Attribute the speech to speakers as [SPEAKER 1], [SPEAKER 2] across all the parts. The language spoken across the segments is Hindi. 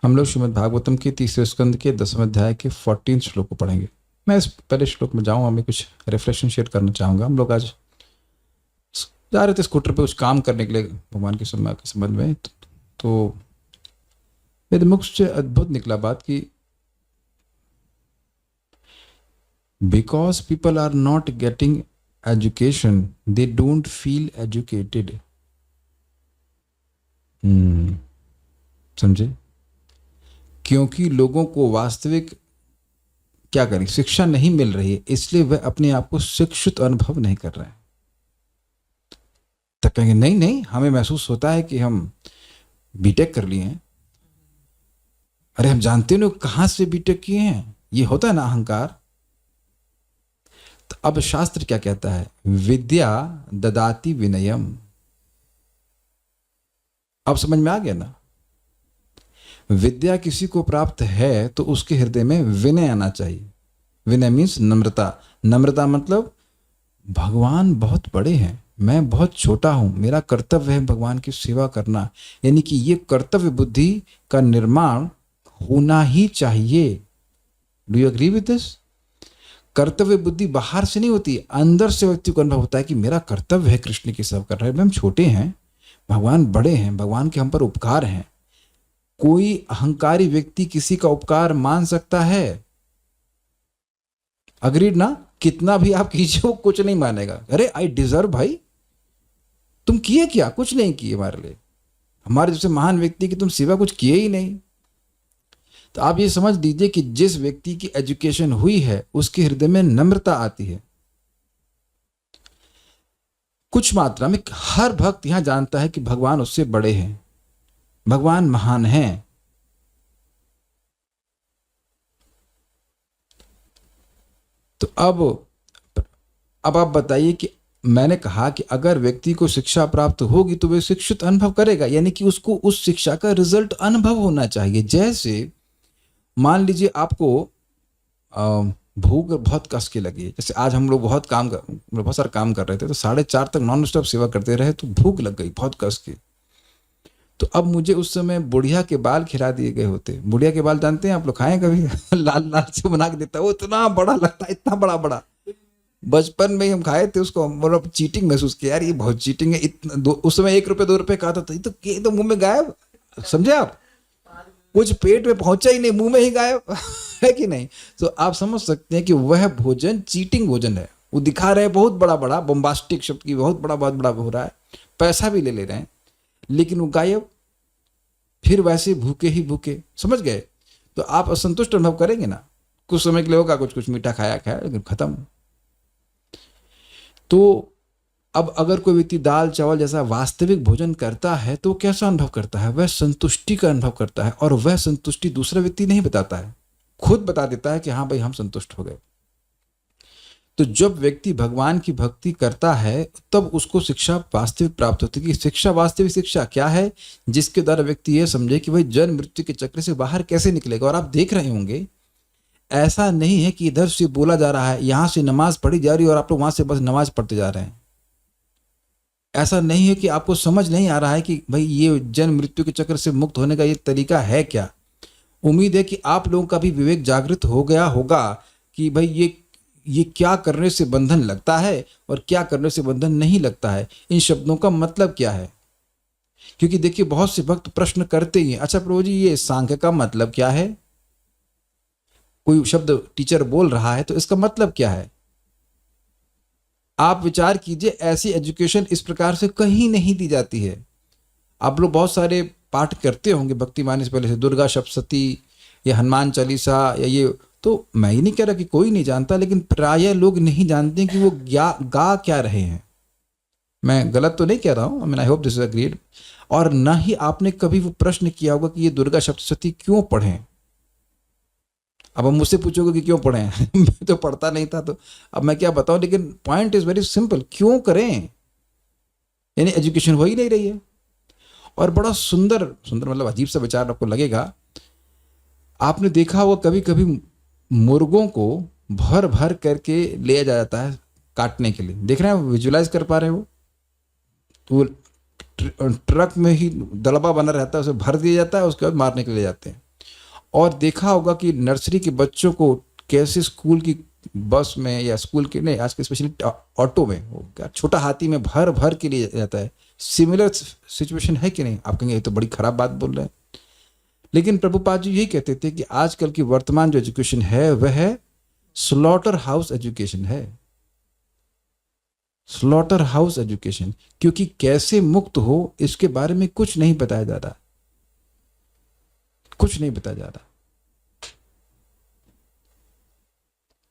[SPEAKER 1] हम लोग श्रीमद् भागवतम के तीसरे स्कंद के 10वें अध्याय के 14 श्लोक को पढ़ेंगे। मैं इस पहले श्लोक में जाऊँ, हमें कुछ रिफ्लेक्शन शेयर करना चाहूँगा। हम लोग आज जा रहे थे स्कूटर पे कुछ काम करने के लिए भगवान के संबंध में, तो मेरे मुख से अद्भुत निकला बात कि because people are not getting education they don't feel educated. समझे? क्योंकि लोगों को वास्तविक क्या करें शिक्षा नहीं मिल रही है, इसलिए वह अपने आप को शिक्षित अनुभव नहीं कर रहे हैं। तब कहेंगे नहीं नहीं, हमें महसूस होता है कि हम बीटेक कर लिए हैं। अरे हम जानते नहीं कहां से बीटेक किए हैं, ये होता है ना अहंकार। तो अब शास्त्र क्या कहता है? विद्या ददाति विनयम। अब समझ में आ गया ना? विद्या किसी को प्राप्त है तो उसके हृदय में विनय आना चाहिए। विनय मीन्स नम्रता। नम्रता मतलब भगवान बहुत बड़े हैं, मैं बहुत छोटा हूं, मेरा कर्तव्य है भगवान की सेवा करना। यानी कि ये कर्तव्य बुद्धि का निर्माण होना ही चाहिए। Do you agree with this? कर्तव्य बुद्धि बाहर से नहीं होती, अंदर से व्यक्ति को अनुभव होता है कि मेरा कर्तव्य है कृष्ण की सेवा कर रहे हैं। हम छोटे हैं, भगवान बड़े हैं, भगवान के हम पर उपकार हैं। कोई अहंकारी व्यक्ति किसी का उपकार मान सकता है? अग्रीड ना? कितना भी आप कीजिए वो कुछ नहीं मानेगा। अरे आई डिजर्व, भाई तुम किए क्या? कुछ नहीं किए हमारे लिए, हमारे जैसे महान व्यक्ति की तुम सेवा कुछ किए ही नहीं। तो आप ये समझ लीजिए कि जिस व्यक्ति की एजुकेशन हुई है उसके हृदय में नम्रता आती है। कुछ मात्रा में हर भक्त यहां जानता है कि भगवान उससे बड़े हैं, भगवान महान हैं। तो अब आप बताइए कि मैंने कहा कि अगर व्यक्ति को शिक्षा प्राप्त होगी तो वह शिक्षित अनुभव करेगा, यानी कि उसको उस शिक्षा का रिजल्ट अनुभव होना चाहिए। जैसे मान लीजिए आपको भूख बहुत कस के लगी, जैसे आज हम लोग बहुत सारा काम कर रहे थे, तो 4:30 तक नॉन स्टॉप सेवा करते रहे, तो भूख लग गई बहुत कस के। तो अब मुझे उस समय बुढ़िया के बाल खिला दिए गए होते। बुढ़िया के बाल जानते हैं आप लोग, खाएं कभी? लाल लाल से बना के देता है, वो इतना बड़ा लगता है, इतना बड़ा बड़ा। बचपन में हम खाए थे उसको, मतलब चीटिंग महसूस किया, यार ये बहुत चीटिंग है। इतना उस समय 1 रुपये 2 रुपये का था, तो मुंह में गायब। समझे आप? कुछ पेट में पहुंचा ही नहीं, मुंह में ही गायब। है कि नहीं? तो आप समझ सकते हैं कि वह भोजन चीटिंग भोजन है। वो दिखा रहे हैं बहुत बड़ा बड़ा, बोम्बास्टिक शब्द की बहुत बड़ा हो रहा है, पैसा भी ले रहे हैं, लेकिन वो गायब। फिर वैसे भूखे ही भूखे। समझ गए? तो आप असंतुष्ट अनुभव करेंगे ना, कुछ समय के लिए होगा, कुछ मीठा खाया लेकिन खत्म। तो अब अगर कोई व्यक्ति दाल चावल जैसा वास्तविक भोजन करता है तो कैसा अनुभव करता है? वह संतुष्टि का अनुभव करता है, और वह संतुष्टि दूसरा व्यक्ति नहीं बताता है, खुद बता देता है कि हाँ भाई हम संतुष्ट हो गए। तो जब व्यक्ति भगवान की भक्ति करता है तब उसको शिक्षा वास्तविक प्राप्त होती है। शिक्षा, वास्तविक शिक्षा क्या है? जिसके द्वारा व्यक्ति यह समझे कि भाई जन्म मृत्यु के चक्र से बाहर कैसे निकलेगा। और आप देख रहे होंगे ऐसा नहीं है कि इधर से बोला जा रहा है, यहां से नमाज पढ़ी जा रही है और आप लोग वहां से बस नमाज पढ़ते जा रहे हैं। ऐसा नहीं है कि आपको समझ नहीं आ रहा है कि भाई ये जन्म मृत्यु के चक्र से मुक्त होने का ये तरीका है क्या। उम्मीद है कि आप लोगों का भी विवेक जागृत हो गया होगा कि भाई ये क्या करने से बंधन लगता है और क्या करने से बंधन नहीं लगता है, इन शब्दों का मतलब क्या है। क्योंकि देखिए बहुत से भक्त प्रश्न करते ही हैं, अच्छा प्रभु जी ये सांख्य का मतलब क्या है? कोई शब्द टीचर बोल रहा है तो इसका मतलब क्या है? आप विचार कीजिए, ऐसी एजुकेशन इस प्रकार से कहीं नहीं दी जाती है। आप लोग बहुत सारे पाठ करते होंगे भक्ति माने से पहले से, दुर्गा सप्तशती या हनुमान चालीसा या ये, तो मैं ही नहीं कह रहा कि कोई नहीं जानता, लेकिन प्रायः लोग नहीं जानते कि वो गा क्या रहे हैं। मैं गलत तो नहीं कह रहा हूँ, I hope this is agreed. और न ही आपने कभी वो प्रश्न किया होगा कि ये दुर्गा सप्तशती क्यों पढ़ें। अब हम मुझसे पूछोगे कि क्यों पढ़ें? मैं तो पढ़ता नहीं था, तो अब मैं क्या बताऊं, लेकिन पॉइंट इज वेरी सिंपल, क्यों करें? यानी एजुकेशन हो ही नहीं रही है। और बड़ा सुंदर मतलब अजीब सा विचार आपको लगेगा, आपने देखा होगा कभी कभी मुर्गों को भर भर करके ले जाता है काटने के लिए। देख रहे हैं, विजुलाइज कर पा रहे हो? तो वो ट्रक में ही दलबा बना रहता है, उसे भर दिया जाता है, उसके बाद मारने के लिए जाते हैं। और देखा होगा कि नर्सरी के बच्चों को कैसे स्कूल की बस में या स्कूल के नहीं, आज के स्पेशली ऑटो में, वो क्या छोटा हाथी में भर भर के लिए जाता है। सिमिलर सिचुएशन है कि नहीं? आप कहेंगे ये तो बड़ी खराब बात बोल रहे हैं, लेकिन प्रभुपाद जी यही कहते थे कि आजकल की वर्तमान जो एजुकेशन है वह स्लॉटर हाउस एजुकेशन है। स्लॉटर हाउस एजुकेशन, क्योंकि कैसे मुक्त हो इसके बारे में कुछ नहीं बताया जा रहा, कुछ नहीं बताया जा रहा।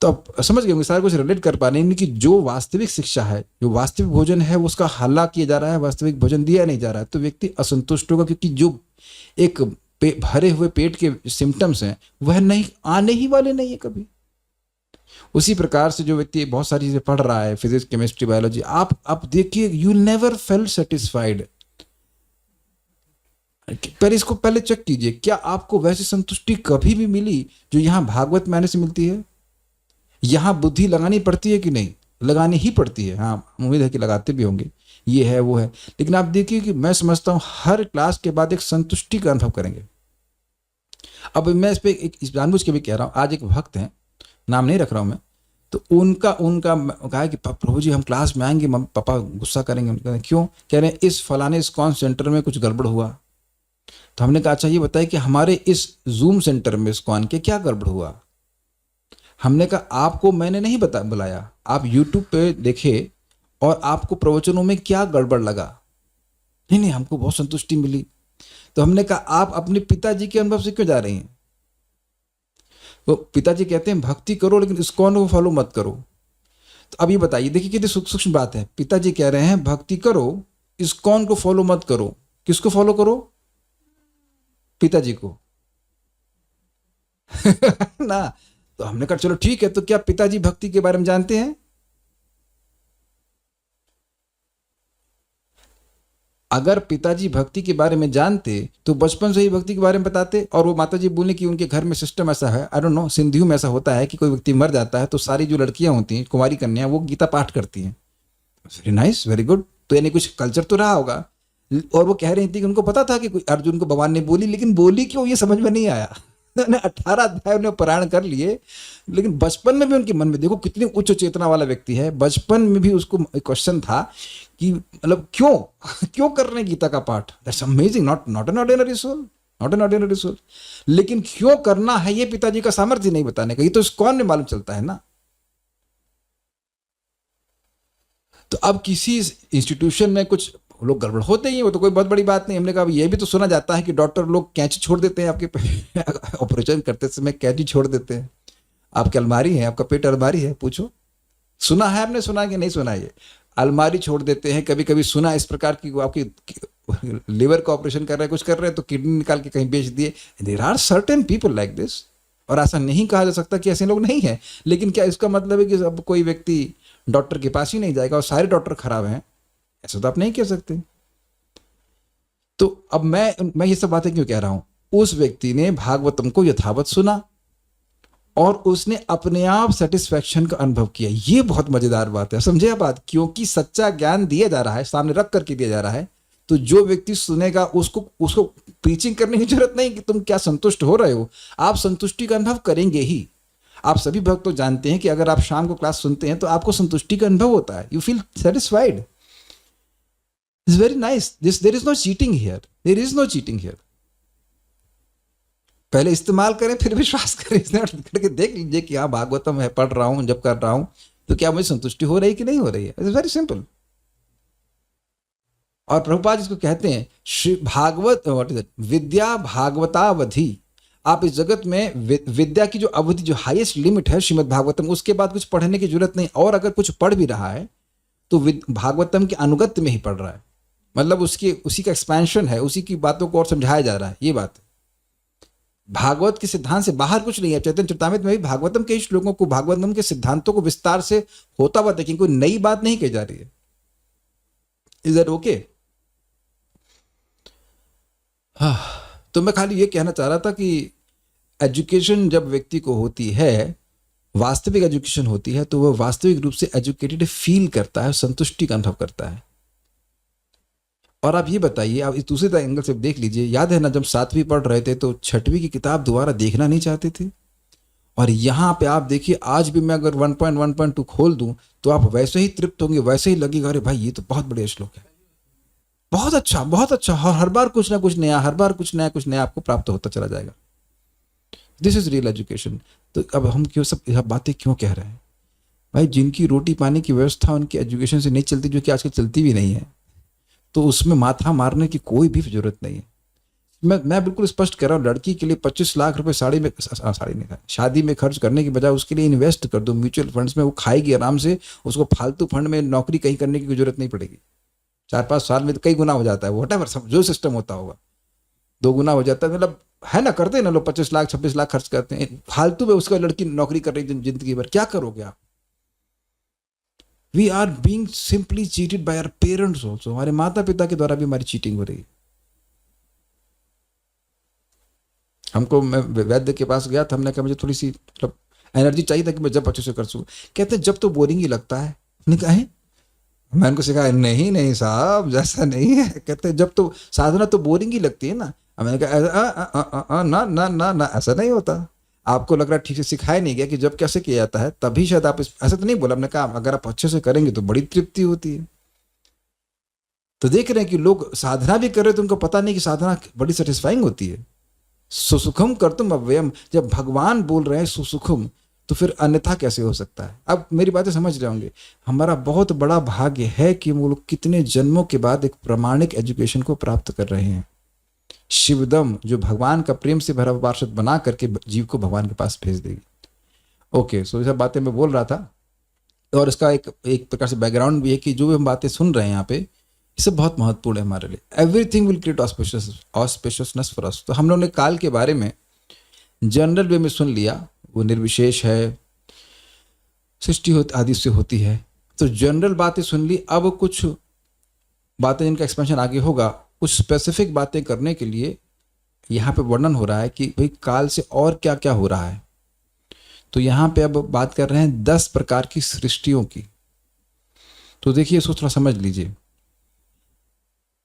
[SPEAKER 1] तो अब समझ गए होंगे, सारे कुछ रिलेट कर पा रहे हैं कि जो वास्तविक शिक्षा है, जो वास्तविक भोजन है, उसका हल्ला किया जा रहा है, वास्तविक भोजन दिया नहीं जा रहा है, तो व्यक्ति असंतुष्ट होगा, क्योंकि जो एक भरे हुए पेट के सिम्टम्स हैं वह नहीं आने ही वाले नहीं है कभी। उसी प्रकार से जो व्यक्ति बहुत सारी चीजें पढ़ रहा है, फिजिक्स, केमिस्ट्री, बायोलॉजी, आप देखिए, यू नेवर फेल सेटिस्फाइड। पहले इसको पहले चेक कीजिए, क्या आपको वैसी संतुष्टि कभी भी मिली जो यहां भागवत में आने से मिलती है? यहां बुद्धि लगानी पड़ती है कि नहीं? लगानी ही पड़ती है। हाँ, उम्मीद है कि लगाते भी होंगे, ये है वो है। लेकिन आप देखिए कि मैं समझता हूं हर क्लास के बाद एक संतुष्टि का अनुभव करेंगे। अब मैं इस पे एक जानबूझ के भी कह रहा हूं, आज एक भक्त हैं, नाम नहीं रख रहा हूं मैं, तो उनका कहा कि प्रभु जी हम क्लास में आएंगे, पापा गुस्सा करेंगे। क्यों? कह रहे हैं इस फलाने इस्कॉन सेंटर में कुछ गड़बड़ हुआ। तो हमने कहा अच्छा ये बताइए कि हमारे इस जूम सेंटर में इस्कॉन के क्या गड़बड़ हुआ? हमने कहा आपको मैंने नहीं बुलाया, आप यूट्यूब पे देखे और आपको प्रवचनों में क्या गड़बड़ लगा? नहीं नहीं, हमको बहुत संतुष्टि मिली। तो हमने कहा आप अपने पिताजी के अनुभव से क्यों जा रही हैं? वो पिताजी कहते हैं भक्ति करो लेकिन इस्कॉन को फॉलो मत करो। तो अब ये बताइए, देखिए कितनी सूक्ष्म बात है। पिताजी कह रहे हैं भक्ति करो, इस्कॉन को फॉलो मत करो। किसको फॉलो करो? पिताजी को ना। तो हमने कहा चलो ठीक है, तो क्या पिताजी भक्ति के बारे में जानते हैं? अगर पिताजी भक्ति के बारे में जानते तो बचपन से ही भक्ति के बारे में बताते। और वो माताजी बोले कि उनके घर में सिस्टम ऐसा है, आई डोंट नो, सिंधियों में ऐसा होता है कि कोई व्यक्ति मर जाता है तो सारी जो लड़कियां होती हैं, कुंवारी कन्या, वो गीता पाठ करती हैं। Very nice, very good. तो यानी कुछ कल्चर तो रहा होगा। और वो कह रही थी कि उनको पता था कि अर्जुन को भगवान ने बोली, लेकिन बोली क्यों ये समझ में नहीं आया। उन्होंने 18 अध्याय उन्हें पारायण कर लिए, लेकिन बचपन में भी उनके मन में, देखो कितनी उच्च चेतना वाला व्यक्ति है, बचपन में भी उसको क्वेश्चन था कि मतलब क्यों क्यों कर रहे हैं गीता का पाठ? That's amazing, not an ordinary soul, not an ordinary soul. लेकिन क्यों करना है ये पिताजी का सामर्थ्य नहीं बताने का, ये तो इस्कॉन में मालूम चलता है ना। तो अब किसी इंस्टीट्यूशन में कुछ लोग गड़बड़ होते ही, वो तो कोई बहुत बड़ी बात नहीं। हमने कहा ये भी तो सुना जाता है कि डॉक्टर लोग कैंची छोड़ देते हैं, आपके ऑपरेशन करते समय कैंची छोड़ देते हैं। आपकी अलमारी है, आपका पेट अलमारी है, पूछो। सुना है आपने? सुना कि नहीं सुना? ये अलमारी छोड़ देते हैं। कभी कभी सुना इस प्रकार की, आपकी लिवर का ऑपरेशन कर रहे हैं, कुछ कर रहे हैं तो किडनी निकाल के कहीं बेच दिए। There are certain people like this. और ऐसा नहीं कहा जा सकता कि ऐसे लोग नहीं है, लेकिन क्या इसका मतलब है कि अब कोई व्यक्ति डॉक्टर के पास ही नहीं जाएगा और सारे डॉक्टर खराब हैं? ऐसा तो आप नहीं कह सकते। तो अब मैं ये सब बातें क्यों कह रहा हूं? उस व्यक्ति ने भागवतम को यथावत सुना और उसने अपने आप सेटिस्फैक्शन का अनुभव किया। ये बहुत मजेदार बात है, समझे आप बात? क्योंकि सच्चा ज्ञान दिया जा रहा है, सामने रख करके दिया जा रहा है, तो जो व्यक्ति सुनेगा उसको प्रीचिंग करने की जरूरत नहीं कि तुम क्या संतुष्ट हो रहे हो, आप संतुष्टि का अनुभव करेंगे ही। आप सभी भक्त तो जानते हैं कि अगर आप शाम को क्लास सुनते हैं तो आपको संतुष्टि का अनुभव होता है, you feel satisfied. It's very nice, there is no cheating here, there is no cheating here. पहले इस्तेमाल करें फिर विश्वास करें, करके देख लीजिए कि हाँ भागवतम है, पढ़ रहा हूं, जब कर रहा हूं तो क्या मुझे संतुष्टि हो रही है कि नहीं हो रही है। It's very simple. और प्रभुपाद इसको कहते हैं Shri Bhagavat, what is it, विद्या भागवतावधि। आप इस जगत में विद्या की जो अवधि, जो हाईएस्ट लिमिट है श्रीमद् भागवतम, उसके बाद कुछ पढ़ने की जरूरत नहीं। और अगर कुछ पढ़ भी रहा है तो भागवतम के अनुगत्य में ही पढ़ रहा है, मतलब उसी का एक्सपेंशन है, उसी की बातों को और समझाया जा रहा है, ये बात है। भागवत के सिद्धांत से बाहर कुछ नहीं है। चैतन्य चरितामृत में भी भागवतम के श्लोकों को, भागवतम के सिद्धांतों को विस्तार से होता हुआ देखें, कोई नई बात नहीं कही जा रही है। Is that okay? तो मैं खाली ये कहना चाह रहा था कि एजुकेशन जब व्यक्ति को होती है, वास्तविक एजुकेशन होती है, तो वह वास्तविक रूप से एजुकेटेड फील करता है, संतुष्टि का अनुभव करता है। और आप ये बताइए, आप इस दूसरे एंगल से देख लीजिए, याद है ना जब 7वीं पढ़ रहे थे तो 6वीं की किताब दोबारा देखना नहीं चाहते थे। और यहाँ पे आप देखिए, आज भी मैं अगर 1.1.2 खोल दूं तो आप वैसे ही तृप्त होंगे, वैसे ही लगेगा अरे भाई ये तो बहुत बढ़िया श्लोक है, बहुत अच्छा बहुत अच्छा। हर बार कुछ ना कुछ नया, हर बार कुछ नया आपको प्राप्त होता चला जाएगा। This is real education. तो अब हम क्यों सब यह बातें क्यों कह रहे हैं? भाई जिनकी रोटी पानी की व्यवस्था उनकी एजुकेशन से नहीं चलती, जो कि आजकल चलती भी नहीं है, तो उसमें माथा मारने की कोई भी जरूरत नहीं है। मैं बिल्कुल स्पष्ट कह रहा हूँ, लड़की के लिए 25 लाख रुपए साड़ी में शादी में खर्च करने की बजाय उसके लिए इन्वेस्ट कर दो म्यूचुअल फंड्स में, वो खाएगी आराम से, उसको फालतू फंड में नौकरी कहीं करने की जरूरत नहीं पड़ेगी। 4-5 साल में तो कई गुना हो जाता है, वॉटेवर जो सिस्टम होता होगा 2 गुना हो जाता है, मतलब है ना, करते हैं ना लोग 25 लाख 26 लाख खर्च करते हैं फालतू में, उसका लड़की नौकरी कर रही है जिंदगी भर, क्या करोगे आप? We are being simply cheated by our parents also, हमारे माता पिता के द्वारा भी हमारी चीटिंग हो रही है। हमको, मैं वैद्य के पास गया था, हमने कहा मुझे थोड़ी सी मतलब एनर्जी चाहिए था कि मैं जब अच्छे से कर सकूं। कहते हैं जब तो बोरिंग ही लगता है। मैंने कहा है, मैं उनको सिखाया नहीं नहीं साहब जैसा नहीं है। कहते हैं जब तो साधना तो बोरिंग ही लगती है ना। अब मैंने कहा ना ना ना ना, ऐसा नहीं होता। आपको लग रहा है ठीक से सिखाया नहीं गया कि जब कैसे किया जाता है, तभी शायद आप ऐसा तो नहीं बोला। हमने कहा अगर आप अच्छे से करेंगे तो बड़ी तृप्ति होती है। तो देख रहे हैं कि लोग साधना भी कर रहे हैं तो उनको पता नहीं कि साधना बड़ी सेटिस्फाइंग होती है। सुसुखम कर्तुम अव्ययम, जब भगवान बोल रहे हैं सुसुखम, तो फिर अन्यथा कैसे हो सकता है? अब मेरी बातें समझ रहे होंगे। हमारा बहुत बड़ा भाग्य है कि वो लोग कितने जन्मों के बाद एक प्रामाणिक एजुकेशन को प्राप्त कर रहे हैं। शिवदम, जो भगवान का प्रेम से भरा पार्षद बना करके जीव को भगवान के पास भेज देगी। ओके, सो ये सब बातें मैं बोल रहा था। और इसका एक एक प्रकार से बैकग्राउंड भी है कि जो भी हम बातें सुन रहे हैं यहाँ पे, ये सब बहुत महत्वपूर्ण है हमारे लिए। Everything will create auspiciousness for us. तो हम लोगों ने काल के बारे में जनरल वे में सुन लिया, वो निर्विशेष है, सृष्टि आदि से होती है, तो जनरल बातें सुन ली। अब कुछ बातें जिनका एक्सपेंशन आगे होगा, कुछ स्पेसिफिक बातें करने के लिए यहाँ पे वर्णन हो रहा है कि भाई काल से और क्या क्या हो रहा है। तो यहाँ पे अब बात कर रहे हैं 10 प्रकार की सृष्टियों की। तो देखिए इसको थोड़ा समझ लीजिए।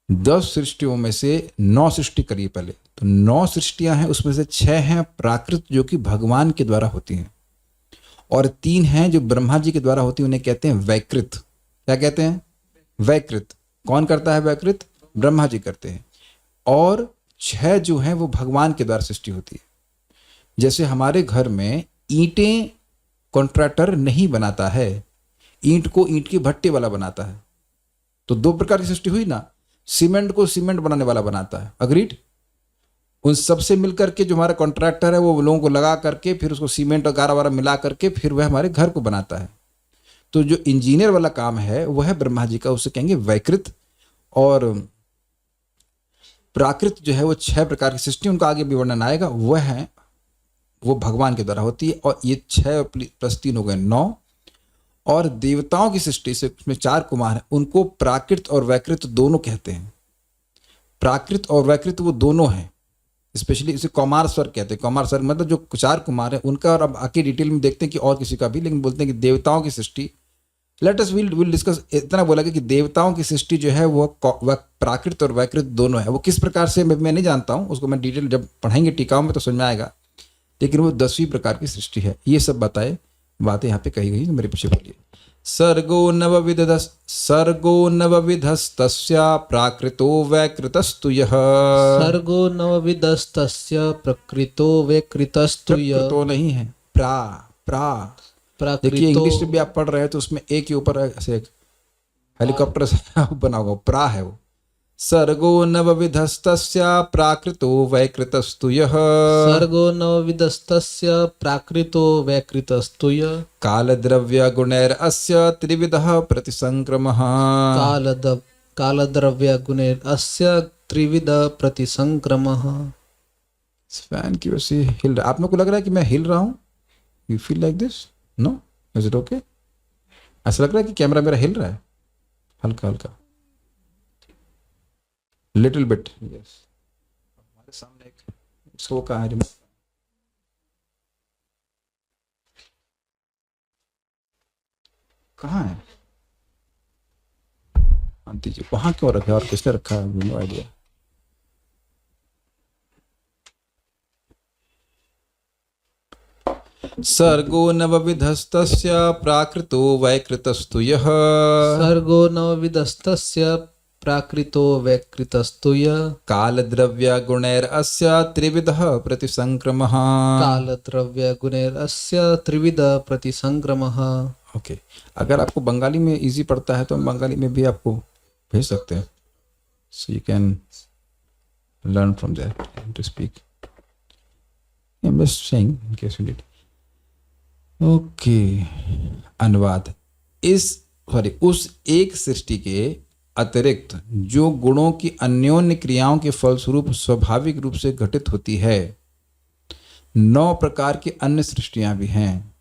[SPEAKER 1] 10 सृष्टियों में से 9 सृष्टि करिए पहले, तो 9 सृष्टियां हैं, उसमें से 6 हैं प्राकृत जो कि भगवान के द्वारा होती हैं, और 3 हैं जो ब्रह्मा जी के द्वारा होती हैं, उन्हें कहते हैं वैकृत। क्या कहते हैं? वैकृत। कौन करता है वैकृत? ब्रह्मा जी करते हैं। और 6 जो हैं वो भगवान के द्वारा सृष्टि होती है। जैसे हमारे घर में ईंटें कॉन्ट्रैक्टर नहीं बनाता है, ईंट को ईंट की भट्टी वाला बनाता है। तो 2 प्रकार की सृष्टि हुई ना। सीमेंट को सीमेंट बनाने वाला बनाता है, अग्रीड। उन सबसे मिलकर के जो हमारा कॉन्ट्रैक्टर है वो लोगों को लगा करके फिर उसको सीमेंट और गारा वारा मिला करके फिर वह हमारे घर को बनाता है। तो जो इंजीनियर वाला काम है वह है ब्रह्मा जी का, उसे कहेंगे वैकृत। और प्राकृत जो है वो 6 प्रकार की सृष्टि, उनका आगे भी वर्णन आएगा, वह है वो भगवान के द्वारा होती है। और ये 6 प्लस 3 हो गए 9। और देवताओं की सृष्टि से उसमें 4 कुमार हैं, उनको प्राकृत और वैकृत दोनों कहते हैं। प्राकृत और वैकृत वो दोनों हैं। स्पेशली इसे कौमार स्वर्ग कहते हैं। कौमार स्वर्ग मतलब जो 4 कुमार हैं उनका, और अब आके डिटेल में देखते हैं कि और किसी का भी, लेकिन बोलते हैं कि देवताओं की सृष्टि, लेट अस विल डिस्कस। इतना बोला कि देवताओं की सृष्टि जो है वो प्राकृत और वैकृत दोनों है। वो किस प्रकार से मैं नहीं जानता हूँ, उसको मैं डिटेल जब पढ़ाएंगे टीकाओं में तो समझ में आएगा, लेकिन वो 10वीं प्रकार की सृष्टि है। ये सब बताए बातें यहाँ पे कही गई, तो मेरे पीछे बोलिए। सर्गो नवविधस्तस्या प्राकृतो वैकृतस्तु यः।
[SPEAKER 2] सर्गो नवविधस्तस्य प्रकृतो वैकृतस्तु यः।
[SPEAKER 1] प्रकृतो नहीं है, प्रा प्रा। देखिए
[SPEAKER 2] प्राकृतो
[SPEAKER 1] इंग्लिश में भी आप पढ़ रहे हैं तो उसमें एक के ऊपर ऐसे एक हेलीकॉप्टर से बना होगा, प्रा है वो। सर्गो नवविधस्तस्य प्राकृतो वैकृतस्तु यः।
[SPEAKER 2] सर्गो नवविधस्तस्य प्राकृतो वैकृतस्तु यः।
[SPEAKER 1] कालद्रव्य गुणैरस्य त्रिविधः प्रतिसंक्रमः।
[SPEAKER 2] कालद्रव्यगुणैरस्य त्रिविध प्रतिसंक्रमः।
[SPEAKER 1] फैन की वजह से हिल रहा, आप लोग को लग रहा है कि मैं हिल रहा हूँ? You feel like this? No, is it okay? ऐसा लग रहा है कि कैमरा मेरा हिल रहा है हल्का हल्का, लिटिल बिट, यस। हमारे सामने एक शो का है, कहाँ है? हाँ शांति जी, वहां क्यों रखा है और किसने रखा है? No idea. सर्गो नवविधस्तस्य प्राकृतो वैकृतस्तु यः
[SPEAKER 2] सर्गो नवविधस्तस्य प्राकृतो वैकृतस्तु यः
[SPEAKER 1] कालद्रव्यगुणैरस्य त्रिविधः प्रतिसंक्रमः।
[SPEAKER 2] कालद्रव्यगुणैरस्य त्रिविध प्रतिसंक्रमः।
[SPEAKER 1] ओके, अगर आपको बंगाली में इजी पड़ता है तो हम बंगाली में भी आपको भेज सकते हैं, so you can learn from there to speak. I am just saying in case you need. Okay, अनुवाद। उस एक सृष्टि के अतिरिक्त जो गुणों की अन्योन्य क्रियाओं के फलस्वरूप स्वाभाविक रूप से घटित होती है, 9 प्रकार की अन्य सृष्टियां भी हैं।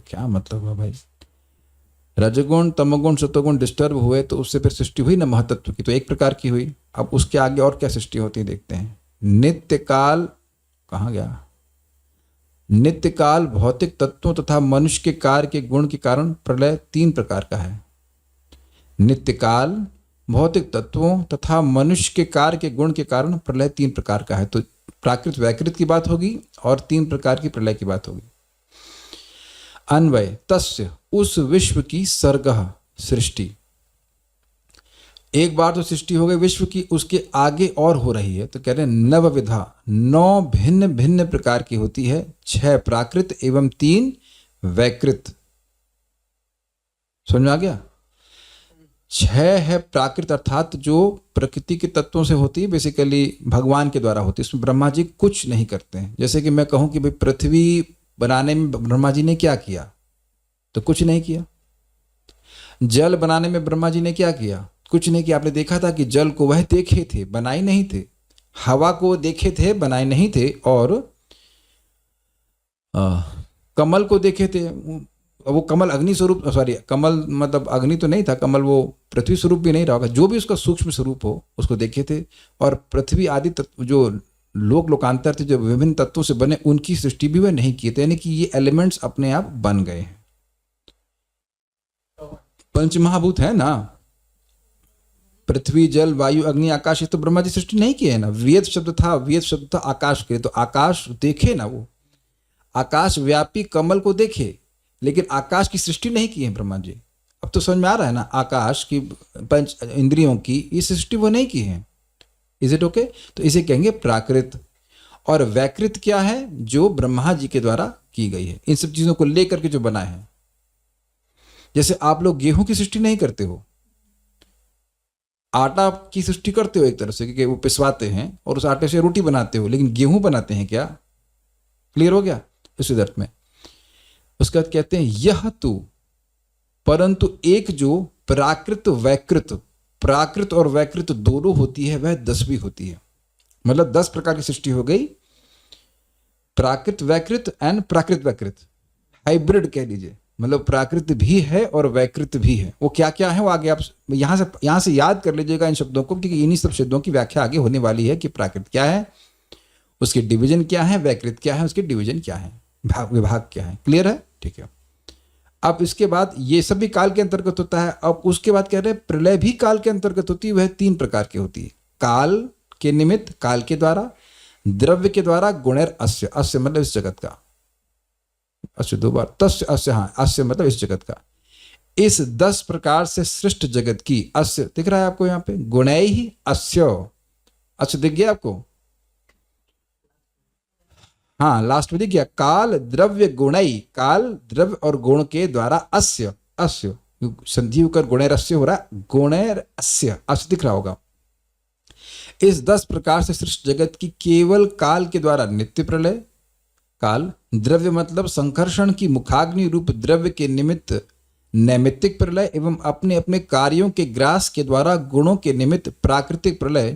[SPEAKER 1] क्या मतलब है भाई? रजगुण, तमगुण, सतोगुण डिस्टर्ब हुए तो उससे फिर सृष्टि हुई ना महतत्व की, तो एक प्रकार की हुई। अब उसके आगे और क्या सृष्टि होती है देखते हैं। नित्य काल, कहाँ गया? नित्य काल भौतिक तत्वों तथा मनुष्य के कार्य के गुण के कारण प्रलय 3 प्रकार का है। नित्य काल, भौतिक तत्वों तथा मनुष्य के कार्य के गुण के कारण प्रलय 3 प्रकार का है। तो प्राकृत वैकृत की बात होगी और 3 प्रकार की प्रलय की बात होगी। अन्वय तस्य, उस विश्व की सर्गः, सृष्टि। एक बार तो सृष्टि हो गई विश्व की, उसके आगे और हो रही है, तो कह रहे हैं नवविधा, 9 भिन्न भिन्न प्रकार की होती है, 6 प्राकृत एवं 3 वैकृत। समझ में आ गया? 6 है प्राकृत अर्थात जो प्रकृति के तत्वों से होती है, बेसिकली भगवान के द्वारा होती है, इसमें ब्रह्मा जी कुछ नहीं करते हैं। जैसे कि मैं कहूं कि भाई पृथ्वी बनाने में ब्रह्मा जी ने क्या किया, तो कुछ नहीं किया। जल बनाने में ब्रह्मा जी ने क्या किया, कुछ नहीं किया। आपने देखा था कि जल को वह देखे थे, बनाए नहीं थे। हवा को देखे थे, बनाए नहीं थे। और कमल को देखे थे, वो कमल अग्नि स्वरूप, सॉरी कमल मतलब अग्नि तो नहीं था, कमल वो पृथ्वी स्वरूप भी नहीं रहा होगा, जो भी उसका सूक्ष्म स्वरूप हो उसको देखे थे। और पृथ्वी आदि तत्व जो लोकांतर थे, जो विभिन्न तत्वों से बने, उनकी सृष्टि भी वह नहीं की थे। यानी कि ये एलिमेंट्स अपने आप बन गए हैं। पंचमहाभूत है ना, पृथ्वी, जल, वायु, अग्नि, आकाश, ये तो ब्रह्मा जी सृष्टि नहीं किए है ना। वेद शब्द था आकाश के, तो आकाश देखे ना, वो आकाश व्यापी कमल को देखे, लेकिन आकाश की सृष्टि नहीं की है ब्रह्मा जी। अब तो समझ में आ रहा है ना, आकाश की, पंच इंद्रियों की ये सृष्टि वो नहीं की है। Is it okay? तो इसे कहेंगे प्राकृत। और वैकृत क्या है? जो ब्रह्मा जी के द्वारा की गई है, इन सब चीजों को लेकर के जो बना है। जैसे आप लोग गेहूं की सृष्टि नहीं करते हो, आटा की सृष्टि करते हो एक तरह से, क्योंकि वो पिसवाते हैं और उस आटे से रोटी बनाते हो, लेकिन गेहूं बनाते हैं क्या? क्लियर हो गया इस अर्थ में? उसके बाद कहते हैं यह तू, परंतु एक जो प्राकृत वैकृत, प्राकृत और वैकृत दोनों होती है, वह 10वीं होती है। मतलब 10 प्रकार की सृष्टि हो गई, प्राकृत वैकृत एंड प्राकृत वैकृत, हाइब्रिड कह लीजिए। मतलब प्राकृत भी है और वैकृत भी है। वो क्या क्या है वो आगे आप यहां से याद कर लीजिएगा इन शब्दों को, क्योंकि इन्हीं सब शब्दों की व्याख्या आगे होने वाली है कि प्राकृत क्या है, उसके डिवीजन क्या है, वैकृत क्या है, उसके डिवीजन क्या है, विभाग क्या है। क्लियर है? ठीक है। अब इसके बाद ये सब भी काल के अंतर्गत होता है। अब उसके बाद कह रहे हैं प्रलय भी काल के अंतर्गत होती है, वह 3 प्रकार की होती है। काल के निमित्त, काल के द्वारा, द्रव्य के द्वारा, गुणैर अस्य, अस्य मतलब इस जगत का, अस्य 2 बार, तस्य अस्य, हाँ अस्य मतलब इस जगत का। इस 10 प्रकार से सृष्ट जगत की, अस्य दिख रहा है आपको यहाँ पे, गुणै ही अस्य, अस्य दिख गया आपको? हाँ लास्ट में दिख गया, काल द्रव्य गुणई, काल द्रव्य और गुण के द्वारा, अस्य, अस्य संधि होकर गुणैर अस्य हो रहा है, गुणैर अस्य, अस्य दिख रहा होगा। इस 10 प्रकार से सृष्ट जगत की केवल काल के द्वारा नित्य प्रलय, काल द्रव्य मतलब संकर्षण की मुखाग्नि रूप द्रव्य के निमित्त नैमित्तिक प्रलय, एवं अपने अपने कार्यों के ग्रास के द्वारा गुणों के निमित्त प्राकृतिक प्रलय,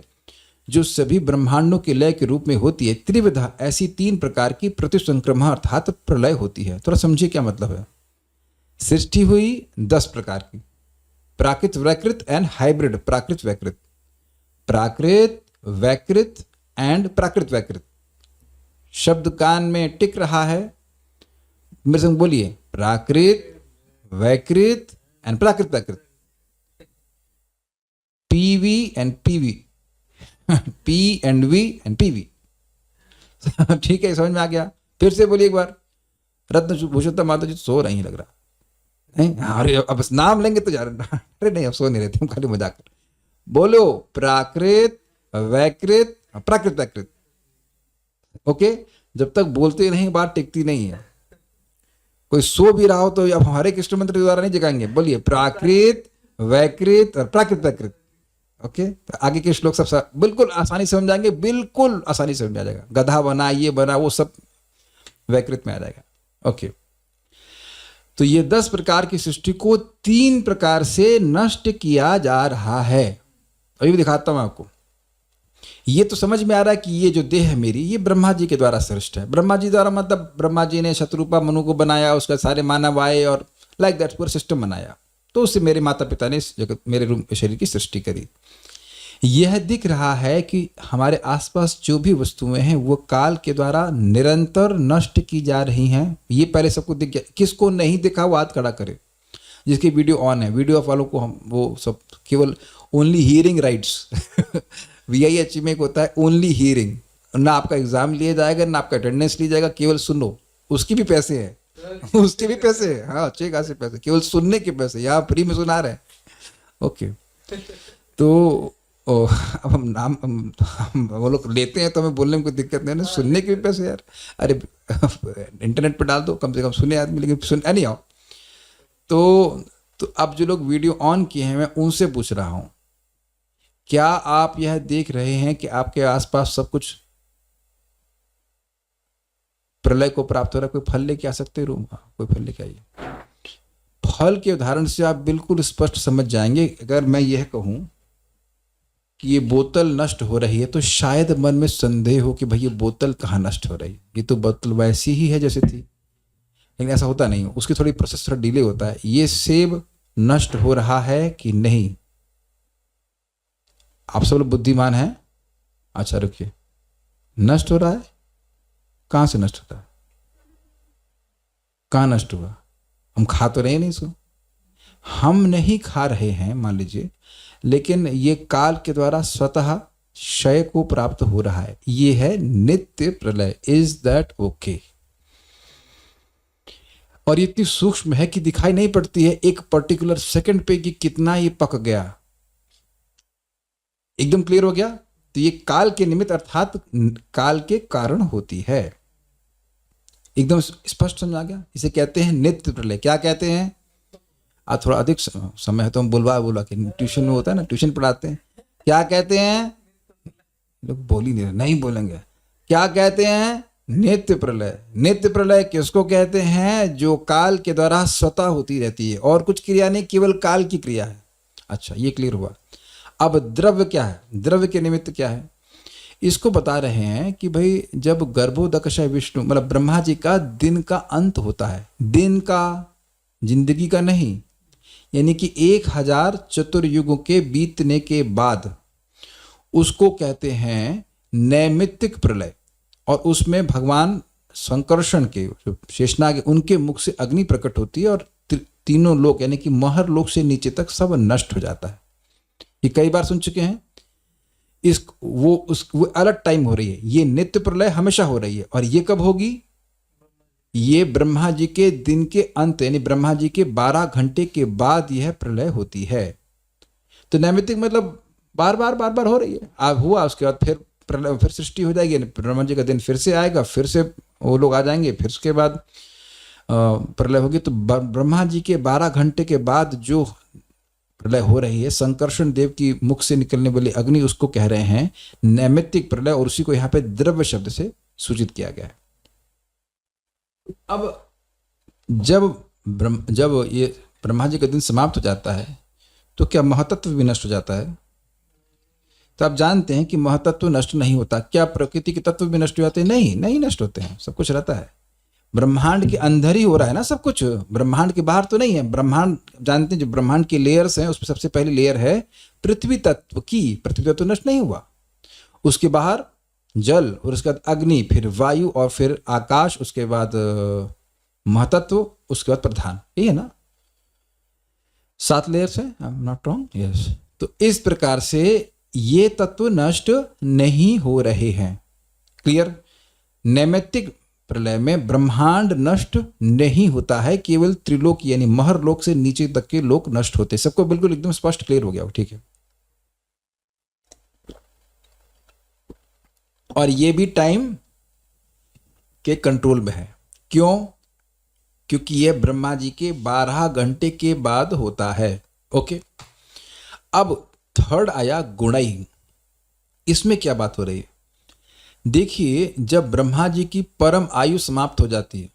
[SPEAKER 1] जो सभी ब्रह्मांडों के लय के रूप में होती है, त्रिविधा, ऐसी 3 प्रकार की प्रतिसंक्रमा अर्थात प्रलय होती है। थोड़ा समझिए क्या मतलब है। सृष्टि हुई 10 प्रकार की, प्राकृत वैकृत एंड हाइब्रिड, प्राकृत वैकृत, प्राकृत वैकृत एंड प्राकृत वैकृत। शब्द कान में टिक रहा है, मेरे संग बोलिए, प्राकृत वैकृत एंड प्राकृत वैकृत। PV and PV, P and V and PV। ठीक है, समझ में आ गया? फिर से बोलिए एक बार। रत्न भूषिता माता जी तो सो रही लग रहा। नहीं, अरे अब नाम लेंगे तो जा रहे। अरे नहीं, अब सो नहीं रहते, हम खाली मजाक कर। बोलो, प्राकृत, वैकृत, प्राकृत, वैकृत। ओके, जब तक बोलते नहीं बात टिकती नहीं है। कोई सो भी रहा हो तो अब हमारे कृष्ण मंत्र द्वारा नहीं जगाएंगे। बोलिए, प्राकृत, वैकृत और प्राकृत, वैकृत। ओके, तो आगे के श्लोक सब बिल्कुल आसानी से समझ जाएंगे, बिल्कुल आसानी से समझ आ जाएगा। गधा बना, ये बना, वो सब वैकृत में आ जाएगा। ओके, तो ये 10 प्रकार की सृष्टि को 3 प्रकार से नष्ट किया जा रहा है। अभी भी दिखाता हूं आपको। ये तो समझ में आ रहा है कि ये जो देह है मेरी, ये ब्रह्मा जी के द्वारा सृष्ट है। ब्रह्मा जी द्वारा मतलब ब्रह्मा जी ने शत्रुपा मनु को बनाया, उसका सारे मानव आए और लाइक दैट पूरा सिस्टम बनाया। तो उससे मेरे माता पिता ने इस जगत मेरे रूप शरीर की सृष्टि करी। यह दिख रहा है कि हमारे आसपास जो भी वस्तुएं हैं वो काल के द्वारा निरंतर नष्ट की जा रही हैं। ये पहले सबको दिख गया। किसको नहीं दिखा वो हाथ खड़ा करे, जिसकी वीडियो ऑन है। वीडियो ऑफ वालों को हम वो सब केवल ओनली हियरिंग राइट्स VIH में एक होता है ओनली हियरिंग। ना आपका एग्जाम लिया जाएगा, ना आपका अटेंडेंस लिया जाएगा, केवल सुनो। उसकी भी पैसे हैं, उसके भी पैसे हैं। हाँ, अच्छे खासे पैसे, केवल सुनने के पैसे। यहाँ फ्री में सुना रहे हैं। ओके, तो अब हम नाम हम वो लोग लेते हैं तो हमें बोलने में कोई दिक्कत नहीं है ना। सुनने के भी पैसे यार। अरे इंटरनेट पे डाल दो, कम से कम सुने आदमी, लेकिन सुन नहीं आओ। तो अब जो लोग वीडियो ऑन किए हैं, मैं उनसे पूछ रहा हूं, क्या आप यह देख रहे हैं कि आपके आसपास सब कुछ प्रलय को प्राप्त हो रहा है? कोई फल लेके आ सकते हैं रूम? कोई फल लेके आइए। फल के उदाहरण से आप बिल्कुल स्पष्ट समझ जाएंगे। अगर मैं यह कहूं कि ये बोतल नष्ट हो रही है, तो शायद मन में संदेह हो कि भाई ये बोतल कहाँ नष्ट हो रही है। ये तो बोतल वैसी ही है जैसे थी, लेकिन ऐसा होता नहीं। उसकी थोड़ी प्रोसेस थोड़ा डिले होता है। ये सेब नष्ट हो रहा है कि नहीं? आप सब लोग बुद्धिमान हैं। अच्छा रुकिए, नष्ट हो रहा है? कहां से नष्ट होता है? कहां नष्ट हुआ? हम खा तो रहे नहीं इसको। हम नहीं खा रहे हैं मान लीजिए, लेकिन ये काल के द्वारा स्वतः क्षय को प्राप्त हो रहा है। ये है नित्य प्रलय। Is that okay? और ये इतनी सूक्ष्म है कि दिखाई नहीं पड़ती है एक पर्टिकुलर सेकंड पे कि कितना ये पक गया। एकदम क्लियर हो गया? तो ये काल के निमित्त अर्थात काल के कारण होती है। एकदम स्पष्ट समझ आ गया? इसे कहते हैं नित्य प्रलय। क्या कहते हैं? आज थोड़ा अधिक समय है तो हम बोला कि ट्यूशन में होता है ना, ट्यूशन पढ़ाते हैं। क्या कहते हैं? लोग बोल ही नहीं बोलेंगे। क्या कहते हैं? नित्य प्रलय। नित्य प्रलय किसको कहते हैं? जो काल के द्वारा स्वतः होती रहती है और कुछ क्रिया नहीं, केवल काल की क्रिया है। अच्छा, ये क्लियर हुआ। अब द्रव्य क्या है? द्रव्य के निमित्त क्या है? इसको बता रहे हैं कि भाई जब गर्भोदकशय विष्णु मतलब ब्रह्मा जी का दिन का अंत होता है, दिन का, जिंदगी का नहीं, यानी कि 1000 चतुर्युगों के बीतने के बाद उसको कहते हैं नैमित्तिक प्रलय। और उसमें भगवान संकर्षण के शेषनाग उनके मुख से अग्नि प्रकट होती है और तीनों लोक यानी कि महर लोक से नीचे तक सब नष्ट हो जाता है। ये कई बार सुन चुके हैं। वो अलग टाइम हो रही है। ये नित्य प्रलय हमेशा हो रही है। और ये कब होगी? ये ब्रह्मा जी के दिन के अंत यानी ब्रह्मा जी के 12 घंटे के बाद यह प्रलय होती है। तो नैमित्तिक मतलब बार बार हो रही है। अब हुआ, उसके बाद फिर प्रलय, फिर सृष्टि हो जाएगी। ब्रह्मा जी का दिन फिर से आएगा, फिर से वो लोग आ जाएंगे, फिर उसके बाद प्रलय होगी। तो ब्रह्मा जी के 12 घंटे के बाद जो प्रलय हो रही है, संकर्षण देव की मुख से निकलने वाली अग्नि, उसको कह रहे हैं नैमित्तिक प्रलय। और उसी को यहाँ पे द्रव्य शब्द से सूचित किया गया है। अब जब ये ब्रह्मा जी का दिन समाप्त हो जाता है तो क्या महतत्व भी नष्ट हो जाता है? तो आप जानते हैं कि महतत्व नष्ट नहीं होता। क्या प्रकृति के तत्व भी नष्ट हो जाते हैं? नहीं नष्ट होते हैं, सब कुछ रहता है। ब्रह्मांड के अंदर ही हो रहा है ना सब कुछ, ब्रह्मांड के बाहर तो नहीं है। ब्रह्मांड जानते हैं, जो ब्रह्मांड की लेयर्स हैं उसमें सबसे पहली लेयर है पृथ्वी तत्व की। पृथ्वी तत्व नष्ट नहीं हुआ। उसके बाहर जल, और उसके बाद अग्नि, फिर वायु, और फिर आकाश, उसके बाद महतत्व, उसके बाद प्रधान। यही है ना, 7 लेयर्स है। I am not wrong? Yes. तो इस प्रकार से ये तत्व नष्ट नहीं हो रहे हैं। क्लियर? नैमित्तिक प्रलय में ब्रह्मांड नष्ट नहीं होता है, केवल त्रिलोक यानी महरलोक से नीचे तक के लोक नष्ट होते हैं। सबको बिल्कुल एकदम स्पष्ट क्लियर हो गया? ठीक है। और ये भी टाइम के कंट्रोल में है। क्यों? क्योंकि यह ब्रह्मा जी के 12 घंटे के बाद होता है। ओके, अब थर्ड आया गुणई। इसमें क्या बात हो रही है? देखिए, जब ब्रह्मा जी की परम आयु समाप्त हो जाती है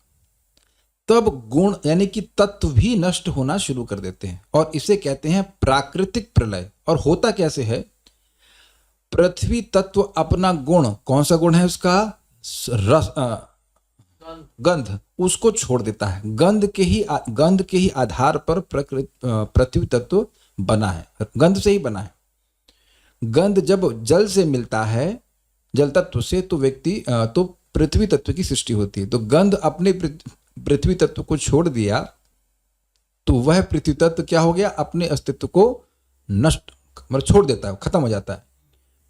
[SPEAKER 1] तब गुण यानी कि तत्व भी नष्ट होना शुरू कर देते हैं, और इसे कहते हैं प्राकृतिक प्रलय। और होता कैसे है? पृथ्वी तत्व अपना गुण, कौन सा गुण है उसका? रस, गंध, उसको छोड़ देता है। गंध के ही आधार पर पृथ्वी तत्व बना है, गंध से ही बना है। गंध जब जल से मिलता है, जल तत्व से, तो तो पृथ्वी तत्व की सृष्टि होती है। तो गंध अपने पृथ्वी तत्व को छोड़ दिया तो वह पृथ्वी तत्व क्या हो गया? अपने अस्तित्व को नष्ट मतलब छोड़ देता है, खत्म हो जाता है।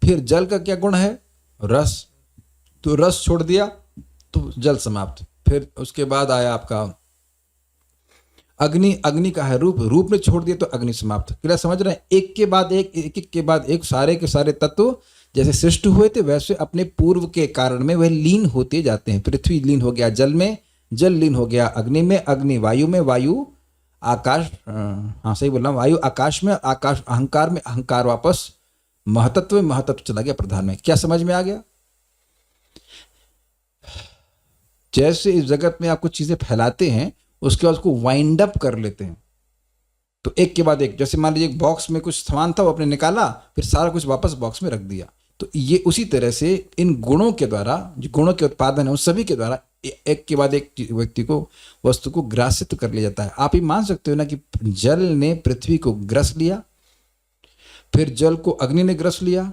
[SPEAKER 1] फिर जल का क्या गुण है? रस, तो रस छोड़ दिया तो जल समाप्त। फिर उसके बाद आया आपका अग्नि, अग्नि का है रूप, रूप ने छोड़ दिया तो अग्नि समाप्त। क्या समझ रहे हैं? एक के बाद एक, एक के बाद एक, सारे के सारे तत्व जैसे सृष्टि हुए थे वैसे अपने पूर्व के कारण में वह लीन होते जाते हैं। पृथ्वी लीन हो गया जल में, जल लीन हो गया अग्नि में, अग्नि वायु में, वायु आकाश, हाँ सही बोल रहा हूँ, वायु आकाश में, आकाश अहंकार में, अहंकार वापस महतत्व में, महतत्व चला गया प्रधान में। क्या समझ में आ गया? जैसे इस जगत में आप कुछ चीजें फैलाते हैं उसके बाद उसको वाइंड अप कर लेते हैं, तो एक के बाद एक, जैसे मान लीजिए एक बॉक्स में कुछ सामान था, वो आपने निकाला, फिर सारा कुछ वापस बॉक्स में रख दिया। तो ये उसी तरह से इन गुणों के द्वारा, जो गुणों के उत्पादन है उन सभी के द्वारा एक के बाद एक व्यक्ति को, वस्तु को ग्रासित कर लिया जाता है। आप ही मान सकते हो ना कि जल ने पृथ्वी को ग्रस लिया, फिर जल को अग्नि ने ग्रस लिया।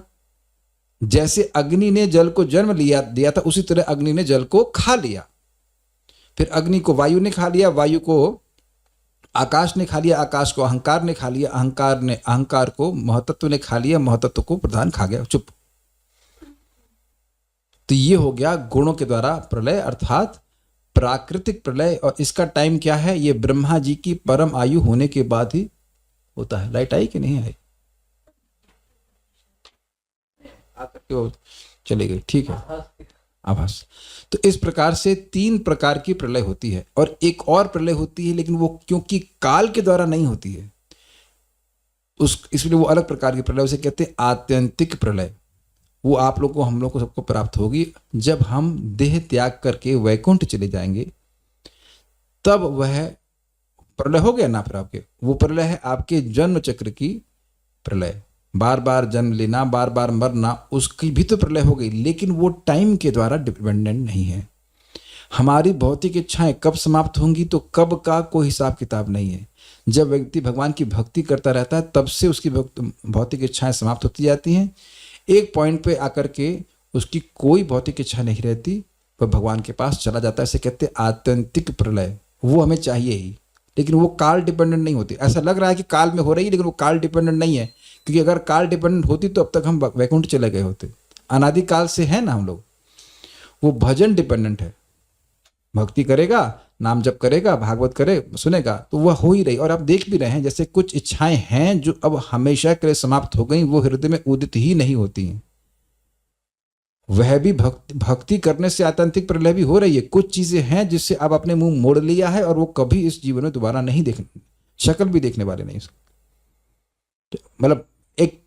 [SPEAKER 1] जैसे अग्नि ने जल को जन्म दिया था, उसी तरह अग्नि ने जल को खा लिया। फिर अग्नि को वायु ने खा लिया, वायु को आकाश ने खा लिया, आकाश को अहंकार ने खा लिया, अहंकार को महतत्व ने खा लिया, महतत्व को प्रधान खा गया। चुप। तो ये हो गया गुणों के द्वारा प्रलय, अर्थात प्राकृतिक प्रलय। और इसका टाइम क्या है? ये ब्रह्मा जी की परम आयु होने के बाद ही होता है। लाइट आई कि नहीं आई? चली गई, ठीक है, आभास। तो इस प्रकार से 3 प्रकार की प्रलय होती है। और एक और प्रलय होती है, लेकिन वो क्योंकि काल के द्वारा नहीं होती है इसलिए वो अलग प्रकार की प्रलय, उसे कहते हैं आत्यंतिक प्रलय। वो आप लोग को, हम लोग को, सबको प्राप्त होगी जब हम देह त्याग करके वैकुंठ चले जाएंगे, तब वह प्रलय हो गया ना। फिर आपके वो प्रलय है आपके जन्म चक्र की प्रलय, बार बार जन्म लेना, बार बार मरना, उसकी भी तो प्रलय हो गई, लेकिन वो टाइम के द्वारा डिपेंडेंट नहीं है। हमारी भौतिक इच्छाएं कब समाप्त होंगी तो कब का कोई हिसाब किताब नहीं है। जब व्यक्ति भगवान की भक्ति करता रहता है तब से उसकी भौतिक इच्छाएं समाप्त होती जाती हैं। एक पॉइंट पे आकर के उसकी कोई भौतिक इच्छा नहीं रहती, वह भगवान के पास चला जाता है। इसे कहते हैं आत्यंतिक प्रलय। वो हमें चाहिए ही, लेकिन वो काल डिपेंडेंट नहीं होती। ऐसा लग रहा है कि काल में हो रही है, लेकिन वो काल डिपेंडेंट नहीं है, क्योंकि अगर काल डिपेंडेंट होती तो अब तक हम वैकुंठ चले गए होते। अनादि काल से है ना हम लोग। वो भजन डिपेंडेंट है, भक्ति करेगा, नाम जप करेगा, भागवत करे, सुनेगा, तो वह हो ही रही। और आप देख भी रहे हैं, जैसे कुछ इच्छाएं हैं जो अब हमेशा के लिए समाप्त हो गई, वो हृदय में उदित ही नहीं होती हैं। वह भी भक्ति करने से आत्यंतिक प्रलय भी हो रही है। कुछ चीजें हैं जिससे अब आपने मुंह मोड़ लिया है और वो कभी इस जीवन में दोबारा नहीं देखने, शक्ल भी देखने वाले नहीं। मतलब एक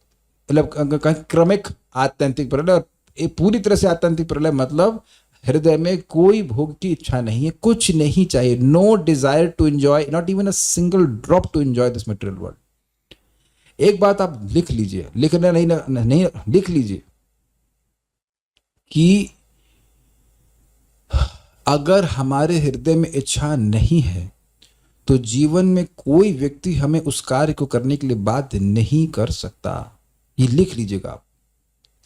[SPEAKER 1] क्रमिक आत्यंतिक प्रलय, और पूरी तरह से आत्यंतिक प्रलय मतलब हृदय में कोई भोग की इच्छा नहीं है, कुछ नहीं चाहिए। No desire to enjoy, not even a single drop to enjoy this material world. एक बात आप लिख लीजिए, लिखना नहीं लिख लीजिए कि अगर हमारे हृदय में इच्छा नहीं है तो जीवन में कोई व्यक्ति हमें उस कार्य को करने के लिए बाध्य नहीं कर सकता। ये लिख लीजिएगा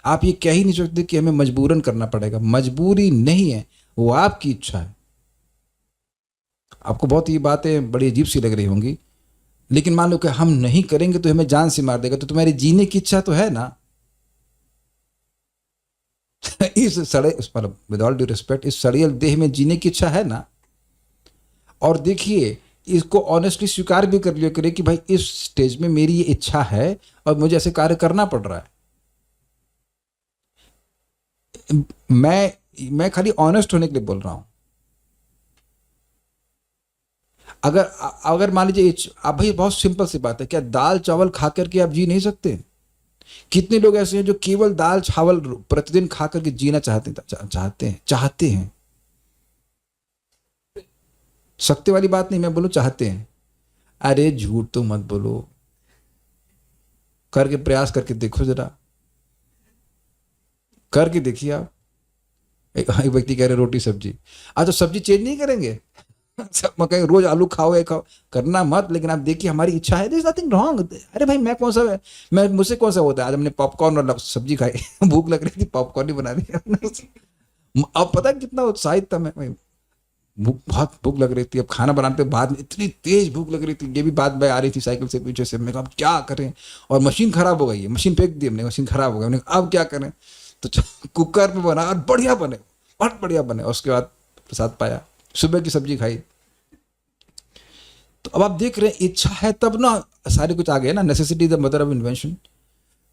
[SPEAKER 1] आप ये कह ही नहीं सकते कि हमें मजबूरन करना पड़ेगा। मजबूरी नहीं है, वो आपकी इच्छा है। आपको बहुत ये बातें बड़ी अजीब सी लग रही होंगी, लेकिन मान लो कि हम नहीं करेंगे तो हमें जान से मार देगा, तो तुम्हारी जीने की इच्छा तो है ना। इस सड़े मतलब विद ऑल ड्यू रिस्पेक्ट, इस सड़ियल देह में जीने की इच्छा है ना। और देखिए, इसको ऑनेस्टली स्वीकार भी कर लिया करे कि भाई इस स्टेज में मेरी ये इच्छा है और मुझे ऐसे कार्य करना पड़ रहा है। मैं खाली ऑनेस्ट होने के लिए बोल रहा हूं। अगर अगर मान लीजिए आप, भाई बहुत सिंपल सी बात है, क्या दाल चावल खा करके आप जी नहीं सकते? कितने लोग ऐसे हैं जो केवल दाल चावल प्रतिदिन खा करके जीना चाहते हैं। सकते वाली बात नहीं, मैं बोलूं चाहते हैं। अरे झूठ तो मत बोलो, करके प्रयास करके देखो, जरा करके देखिए आप। एक व्यक्ति कह रहे रोटी सब्जी, तो सब्जी चेंज नहीं करेंगे। सब कहें रोज आलू खाओ ये खाओ, करना मत। लेकिन आप देखिए हमारी इच्छा है, देयर इज नथिंग रॉन्ग। अरे भाई मैं मुझसे कौन सा होता है, आज हमने पॉपकॉर्न और सब्जी खाई। भूख लग रही थी, पॉपकॉर्न ही बना दिया। अब पता है कितना उत्साहित था मैं। बहुत भूख लग रही थी, अब खाना बनाते बाद में इतनी तेज भूख लग रही थी। ये भी बात मैं आ रही थी साइकिल से पीछे से, मैं कहा अब क्या करें, और मशीन खराब हो गई है, मशीन फेंक दी हमने, मशीन खराब हो गई, हमने अब क्या करें। तो कुकर में बना और बढ़िया बने, बहुत बढ़िया बने। और उसके बाद प्रसाद पाया, सुबह की सब्जी खाई। तो अब आप देख रहे हैं इच्छा है तब ना सारे कुछ आ गया ना, necessity the mother of invention.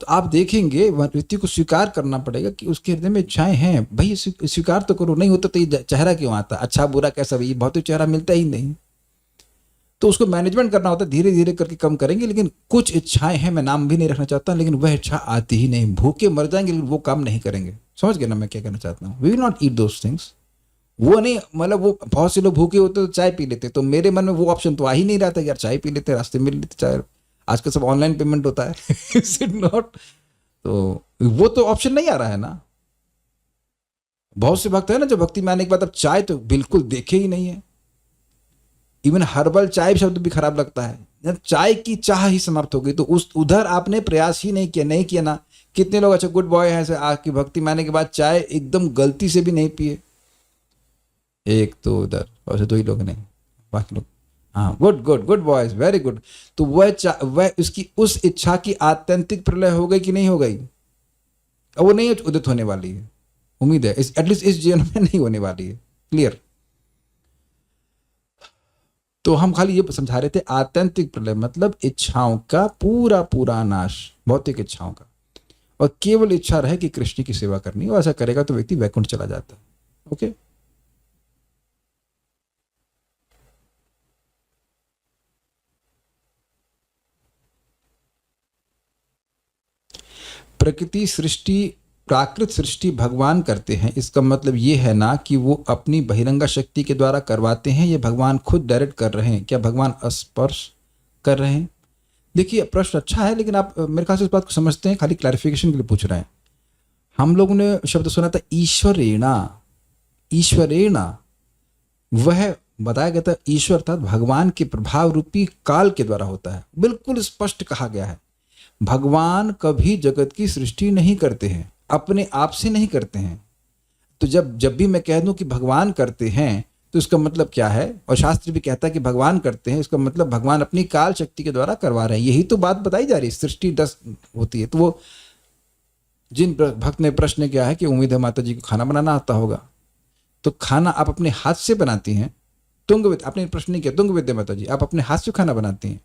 [SPEAKER 1] तो आप देखेंगे व्यक्ति को स्वीकार करना पड़ेगा कि उसके हृदय में इच्छाएं हैं। भाई स्वीकार तो करो, नहीं होता तो ये चेहरा क्यों आता? अच्छा बुरा कैसा, ये बहुत चेहरा मिलता ही नहीं। तो उसको मैनेजमेंट करना होता है, धीरे धीरे करके कम करेंगे। लेकिन कुछ इच्छाएं हैं, मैं नाम भी नहीं रखना चाहता, लेकिन वह इच्छा आती ही नहीं। भूखे मर जाएंगे लेकिन वो काम नहीं करेंगे। समझ गए ना मैं क्या कहना चाहता हूँ? We will not eat those things. वो नहीं, मतलब वो बहुत से लोग भूखे होते तो चाय पी लेते, तो मेरे मन में वो ऑप्शन तो आ ही नहीं रहा था यार, चाय पी लेते, रास्ते में मिल लेते चाय। आजकल सब ऑनलाइन पेमेंट होता है। Is it not? तो वो तो ऑप्शन नहीं आ रहा है ना। बहुत से भक्त है ना जो भक्ति में आने के बाद अब चाय तो बिल्कुल देखे ही नहीं है। इवन हर्बल चाय शब्द भी खराब लगता है। जब चाय की चाह ही समाप्त हो गई तो उस उधर आपने प्रयास ही नहीं किया ना। कितने लोग अच्छा गुड बॉय हैं ऐसे आपकी भक्ति में आने के बाद चाय एकदम गलती से भी नहीं पिए, एक तो उधर, और दो ही लोग नहीं, बाकी लोग हाँ good good good boys, very good. तो वह उसकी उस इच्छा की आत्यंतिक प्रलय हो गई कि नहीं हो गई? अब वो नहीं उदित होने वाली है, उम्मीद है एटलीस्ट इस जीवन में नहीं होने वाली है। क्लियर? तो हम खाली ये समझा रहे थे, आत्यंतिक प्रलय मतलब इच्छाओं का पूरा पूरा नाश, भौतिक इच्छाओं का, और केवल इच्छा रहे कि कृष्ण की सेवा करनी। और ऐसा करेगा तो व्यक्ति वैकुंठ चला जाता है। ओके, प्रकृति सृष्टि, प्राकृत सृष्टि भगवान करते हैं, इसका मतलब ये है ना कि वो अपनी बहिरंगा शक्ति के द्वारा करवाते हैं, ये भगवान खुद डायरेक्ट कर रहे हैं? क्या भगवान स्पर्श कर रहे हैं? देखिए प्रश्न अच्छा है, लेकिन आप मेरे ख्याल से इस बात को समझते हैं, खाली क्लैरिफिकेशन के लिए पूछ रहे हैं। हम लोगों ने शब्द सुना था ईश्वरेणा। ईश्वरेणा वह बताया गया था, ईश्वर था भगवान के प्रभाव रूपी काल के द्वारा होता है। बिल्कुल स्पष्ट कहा गया है, भगवान कभी जगत की सृष्टि नहीं करते हैं, अपने आप से नहीं करते हैं। तो जब भी मैं कह दूं कि भगवान करते हैं तो इसका मतलब क्या है? और शास्त्र भी कहता है कि भगवान करते हैं, इसका मतलब भगवान अपनी काल शक्ति के द्वारा करवा रहे हैं। यही तो बात बताई जा रही है, सृष्टि 10 होती है। तो वो जिन भक्त ने प्रश्न किया है कि उम्मीद है माता जी को खाना बनाना आता होगा, तो खाना आप अपने हाथ से बनाती हैं? आपने प्रश्न नहीं किया, तुंग विद्या माता जी आप अपने हाथ से खाना बनाती हैं?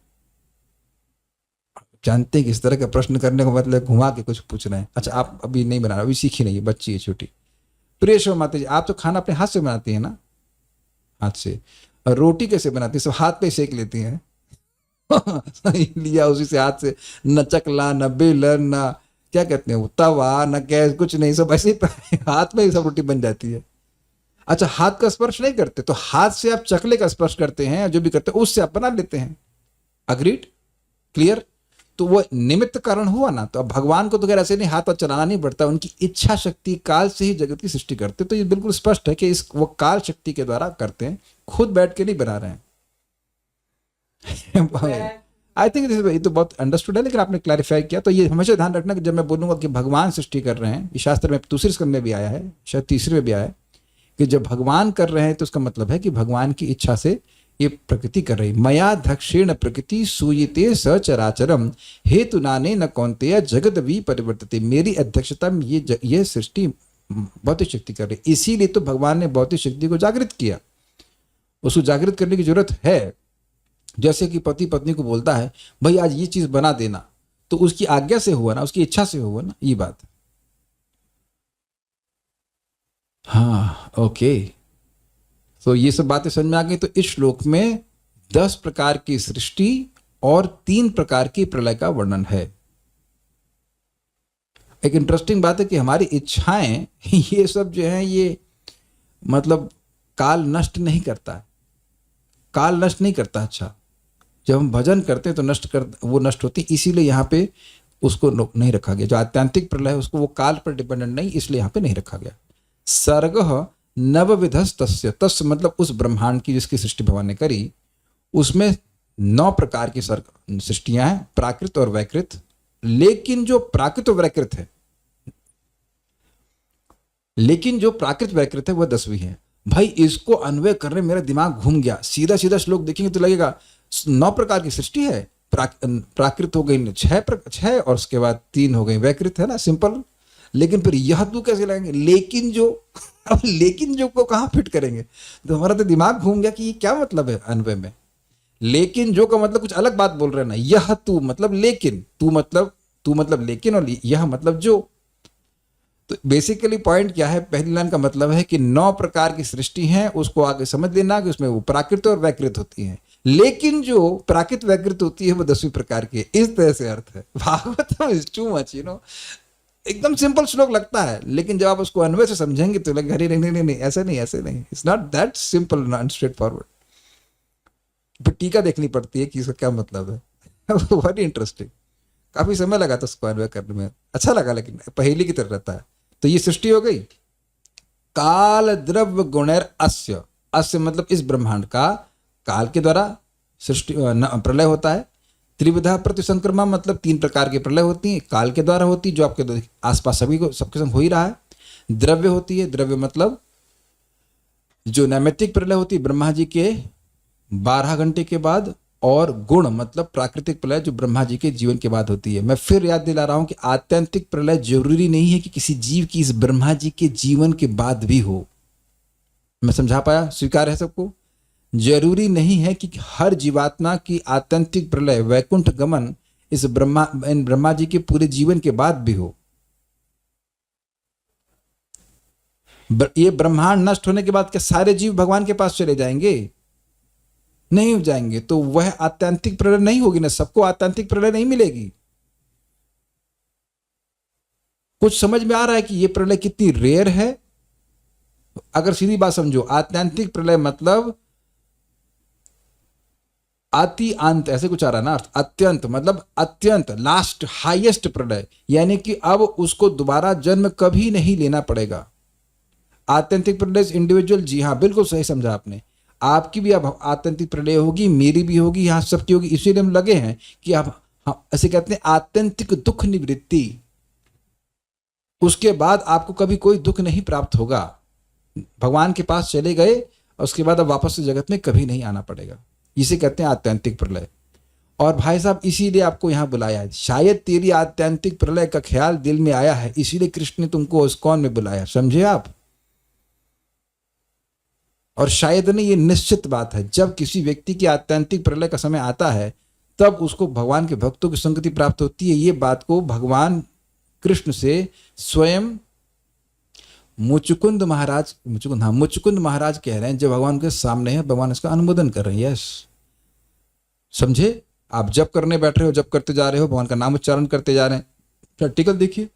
[SPEAKER 1] जानते हैं कि इस तरह का प्रश्न करने का मतलब घुमा के कुछ पूछ रहे हैं। अच्छा आप अभी नहीं बना रहे, अभी सीखी नहीं है, बच्ची है छोटी। प्रिय शो माता जी आप तो खाना अपने हाथ से बनाती हैं ना? हाथ से। और रोटी कैसे बनाती है? सब हाथ पे सेक लेती हैं। लिया उसी से हाथ से, न चकला न बेलन न क्या कहते हैं वो तवा न गैस, कुछ नहीं, सब ऐसे हाथ में ही सब रोटी बन जाती है। अच्छा हाथ का स्पर्श नहीं करते, तो हाथ से आप चकले का स्पर्श करते हैं, जो भी करते हैं उससे आप बना लेते हैं। अग्रीड? क्लियर? तो वो निमित्त कारण हुआ ना। तो अब भगवान को तो खैर ऐसे नहीं हाथ पर चलाना नहीं पड़ता, उनकी इच्छा शक्ति काल से ही जगत की सृष्टि करते। तो ये बिल्कुल स्पष्ट है कि वो काल शक्ति के द्वारा करते हैं, खुद बैठ के नहीं बना रहे हैं। आई थिंक ये तो बहुत अंडरस्टूड है, लेकिन आपने क्लैरिफाई किया। तो ये हमेशा ध्यान रखना कि जब मैं बोलूंगा कि भगवान सृष्टि कर रहे हैं, इस शास्त्र में दूसरे स्कंद में भी आया है, शायद तीसरे में भी आया है, कि जब भगवान कर रहे हैं तो उसका मतलब है कि भगवान की इच्छा से ये प्रकृति कर रही। मया धक्षेण प्रकृति सूयते सचराचरम हेतु नाने न कौन्तेय जगत भी परिवर्तते। मेरी अध्यक्षता में ये सृष्टि भौतिक शक्ति कर रही। इसीलिए तो भगवान ने भौतिक शक्ति को जागृत किया। उसको जागृत करने की जरूरत है। जैसे कि पति पत्नी को बोलता है भाई आज ये चीज बना देना, तो उसकी आज्ञा से हुआ ना, उसकी इच्छा से हुआ ना, ये बात। हाँ, ओके। तो ये सब बातें समझ में आ गई। तो इस श्लोक में 10 प्रकार की सृष्टि और 3 प्रकार की प्रलय का वर्णन है। एक इंटरेस्टिंग बात है कि हमारी इच्छाएं ये सब जो है ये मतलब काल नष्ट नहीं करता है। काल नष्ट नहीं करता। अच्छा, जब हम भजन करते हैं तो वो नष्ट होती, इसीलिए यहाँ पे उसको नहीं रखा गया। जो आत्यंतिक प्रलय है उसको वो काल पर डिपेंडेंट नहीं, इसलिए यहाँ पे नहीं रखा गया। सर्गः नवविधस् तस्य, तस्य मतलब उस ब्रह्मांड की जिसकी सृष्टि भगवान ने करी, उसमें 9 प्रकार की सृष्टियां हैं, प्राकृत और वैकृत। लेकिन जो प्राकृत और वैकृत है, वह 10वीं है। भाई इसको अन्वय करने मेरा दिमाग घूम गया। सीधा सीधा श्लोक देखेंगे तो लगेगा 9 प्रकार की सृष्टि है, प्राकृत हो गई 6 और उसके बाद 3 हो गई वैकृत, है ना, सिंपल। लेकिन फिर यह तू कैसे लाएंगे? लेकिन जो अब लेकिन जो को कहां फिट करेंगे? तो हमारा तो दिमाग घूम गया कि ये क्या मतलब है अन्वय में। लेकिन जो का मतलब कुछ अलग बात बोल रहे हैं ना। यह तू मतलब लेकिन, तू मतलब लेकिन, और यह मतलब जो। तो बेसिकली पॉइंट क्या है? पहली लाइन का मतलब है कि 9 प्रकार की सृष्टि है, उसको आगे समझ लेना कि उसमें वो प्राकृत और वैकृत होती है। लेकिन जो प्राकृत वैकृत होती है वो 10वीं प्रकार की है। इस तरह से अर्थ है। भागवतम इज टू मच, एकदम सिंपल श्लोक लगता है, लेकिन जब आप उसको अन्वय से समझेंगे तो लगे अरे नहीं, ऐसे नहीं, it's not that simple and straight forward. फिर टीका देखनी पड़ती है कि इसका क्या मतलब है। Very interesting. काफी समय लगा था उसको अन्वय करने में, अच्छा लगा, लेकिन पहेली की तरह रहता है। तो ये सृष्टि हो गई। काल द्रव्य गुणैर अस्य, अस्य मतलब इस ब्रह्मांड का काल के द्वारा सृष्टि प्रलय होता है। त्रिविधा प्रतिसंक्रमा मतलब 3 प्रकार की प्रलय होती है, काल के द्वारा होती, जो आपके आसपास सबके संग हो ही रहा है। द्रव्य होती है, द्रव्य मतलब जो नैमित्तिक प्रलय होती है ब्रह्मा जी के 12 घंटे के बाद, और गुण मतलब प्राकृतिक प्रलय जो ब्रह्मा जी के जीवन के बाद होती है। मैं फिर याद दिला रहा हूं कि आत्यंतिक प्रलय जरूरी नहीं है कि किसी जीव की इस ब्रह्मा जी के जीवन के बाद भी हो। मैं समझा पाया? स्वीकार है सबको? जरूरी नहीं है कि हर जीवात्मा की आत्यंतिक प्रलय वैकुंठ गमन इस ब्रह्मा जी के पूरे जीवन के बाद भी हो। ये ब्रह्मांड नष्ट होने के बाद क्या सारे जीव भगवान के पास चले जाएंगे? नहीं हो जाएंगे। तो वह आत्यंतिक प्रलय नहीं होगी ना, सबको आत्यंतिक प्रलय नहीं मिलेगी। कुछ समझ में आ रहा है कि यह प्रलय कितनी रेयर है? अगर सीधी बात समझो, आत्यंतिक प्रलय मतलब अति अंत, ऐसे कुछ आ रहा है ना अर्थ। अत्यंत मतलब अत्यंत, लास्ट, हाईएस्ट प्रलय, यानी कि अब उसको दोबारा जन्म कभी नहीं लेना पड़ेगा। आत्यंतिक प्रलय इंडिविजुअल, जी हाँ बिल्कुल सही समझा आपने। आपकी भी अब आत्यंतिक प्रलय होगी, मेरी भी होगी, यहां सबकी होगी। इसीलिए हम लगे हैं कि अब ऐसे कहते हैं आत्यंतिक दुख निवृत्ति। उसके बाद आपको कभी कोई दुख नहीं प्राप्त होगा। भगवान के पास चले गए और उसके बाद अब वापस से जगत में कभी नहीं आना पड़ेगा। इसे कहते हैं आत्यंतिक प्रलय। और भाई साहब इसीलिए आपको यहां बुलाया है। शायद तेरी आत्यंतिक प्रलय का ख्याल दिल में आया है, इसीलिए कृष्ण ने तुमको इस्कॉन में बुलाया। समझे आप? और शायद नहीं, ये निश्चित बात है। जब किसी व्यक्ति की आत्यंतिक प्रलय का समय आता है तब उसको भगवान के भक्तों की संगति प्राप्त होती है। ये बात को भगवान कृष्ण से स्वयं मुचुकुंद महाराज कह रहे हैं। जब भगवान के सामने है, भगवान इसका अनुमोदन कर रहे हैं। यस, समझे? आप जब करने बैठ रहे हो, जब करते जा रहे हो, भगवान का नाम उच्चारण करते जा रहे हैं, प्रैक्टिकल देखिए,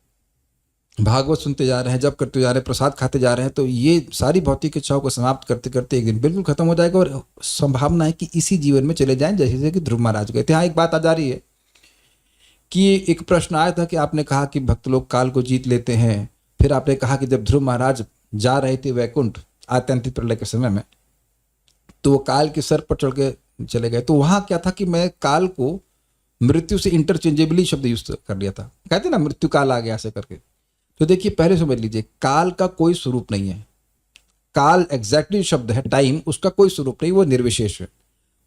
[SPEAKER 1] भागवत सुनते जा रहे हैं, जब करते जा रहे हैं, प्रसाद खाते जा रहे हैं, तो ये सारी भौतिक इच्छाओं को समाप्त करते करते एक दिन बिल्कुल खत्म हो जाएगा। और संभावना है कि इसी जीवन में चले जाएं जैसे कि ध्रुव महाराज गए थे। हाँ, एक बात आ जा रही है कि एक प्रश्न आया था कि आपने कहा कि भक्त लोग काल को जीत लेते हैं। फिर आपने कहा कि जब ध्रुव महाराज जा रहे थे वैकुंठ आत्यंतिक प्रलय के समय में, तो वो काल के सर पर चढ़ के चले गए। तो वहां क्या था कि मैं काल को मृत्यु से इंटरचेंजेबली शब्द यूज कर लिया था। कहते ना मृत्यु काल आ गया ऐसे करके। तो देखिए, पहले समझ लीजिए, काल का कोई स्वरूप नहीं है। काल एग्जैक्टली शब्द है, टाइम, उसका कोई स्वरूप नहीं, वो निर्विशेष है।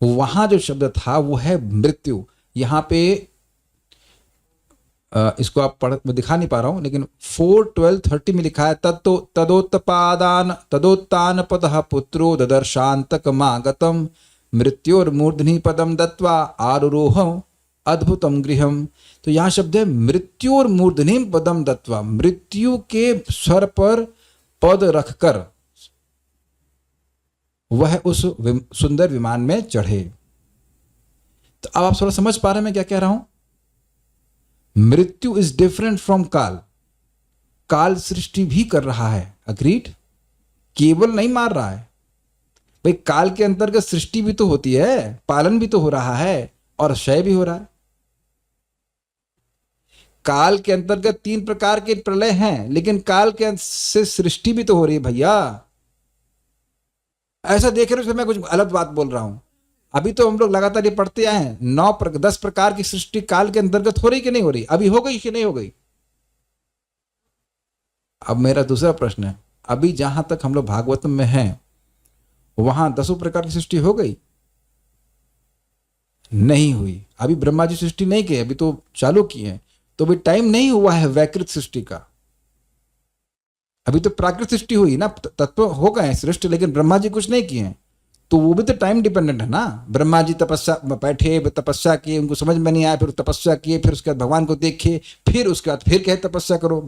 [SPEAKER 1] वहां जो शब्द था वो है मृत्यु। यहाँ पे इसको आप पढ़, मैं दिखा नहीं पा रहा हूं, लेकिन 4:12:30 में लिखा है तदोत्तान पदः पुत्रो ददर्शांतक मागतम मृत्योर्मूर्धनि पदम दत्वा आरुरोहम अद्भुतम गृहम। तो यहाँ शब्द है मृत्योर्मूर्धनि पदम दत्वा, मृत्यु के सर पर पद रखकर वह उस सुंदर विमान में चढ़े। तो अब आप थोड़ा समझ पा रहे हैं मैं क्या कह रहा हूं। मृत्यु इज डिफरेंट फ्रॉम काल। काल सृष्टि भी कर रहा है, अग्रीड, केवल नहीं मार रहा है। भाई काल के अंतर्गत सृष्टि भी तो होती है, पालन भी तो हो रहा है और क्षय भी हो रहा है। काल के अंतर्गत 3 प्रकार के प्रलय हैं, लेकिन काल के से सृष्टि भी तो हो रही है भैया। ऐसा देख रहे हो मैं कुछ अलग बात बोल रहा हूं। अभी तो हम लोग लगातार ये पढ़ते आए हैं 10 प्रकार की सृष्टि काल के अंतर्गत हो रही कि नहीं हो रही, अभी हो गई कि नहीं हो गई। अब मेरा दूसरा प्रश्न है, अभी जहां तक हम लोग भागवतम में हैं वहां 10 प्रकार की सृष्टि हो गई? नहीं हुई। अभी ब्रह्मा जी सृष्टि नहीं की, अभी तो चालू की है, तो अभी टाइम नहीं हुआ है वैकृत सृष्टि का। अभी तो प्राकृत सृष्टि हुई ना, तत्व हो गए सृष्टि, लेकिन ब्रह्मा जी कुछ नहीं किए हैं, तो वो भी तो टाइम डिपेंडेंट है ना। ब्रह्मा जी तपस्या बैठे, तपस्या किए, उनको समझ में नहीं आया, फिर तपस्या किए, फिर उसके बाद भगवान को देखे, फिर उसके बाद फिर कहे तपस्या करो,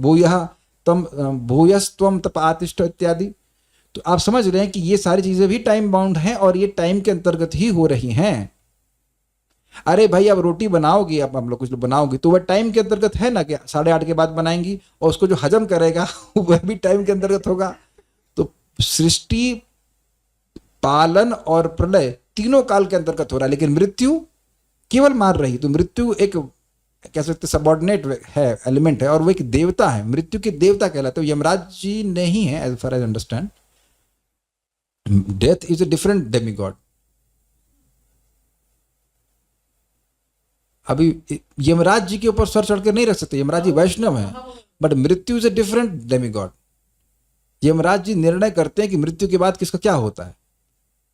[SPEAKER 1] भूयस्त्वम तप आतिष्ठ इत्यादि। तो आप समझ रहे हैं कि ये सारी चीजें भी टाइम बाउंड हैं और ये टाइम के अंतर्गत ही हो रही हैं। अरे भाई अब रोटी बनाओगी, अब हम लोग कुछ बनाओगी, तो वह टाइम के अंतर्गत है ना कि 8:30 के बाद बनाएंगी, और उसको जो हजम करेगा वह भी टाइम के अंतर्गत होगा। तो सृष्टि, पालन और प्रलय तीनों काल के अंतर्गत हो रहा है, लेकिन मृत्यु केवल मार रही। तो मृत्यु एक कह सकते सबऑर्डिनेट है, एलिमेंट है, और वो एक देवता है, मृत्यु के देवता कहलाते हैं। यमराज जी नहीं है as far as understand. Death is a different demigod. अभी यमराज जी के ऊपर सर चढ़ कर नहीं रख सकते, यमराज जी वैष्णव है, but Mrityu is a different demigod. Yamraj ji निर्णय करते हैं कि मृत्यु के बाद किसका क्या होता है।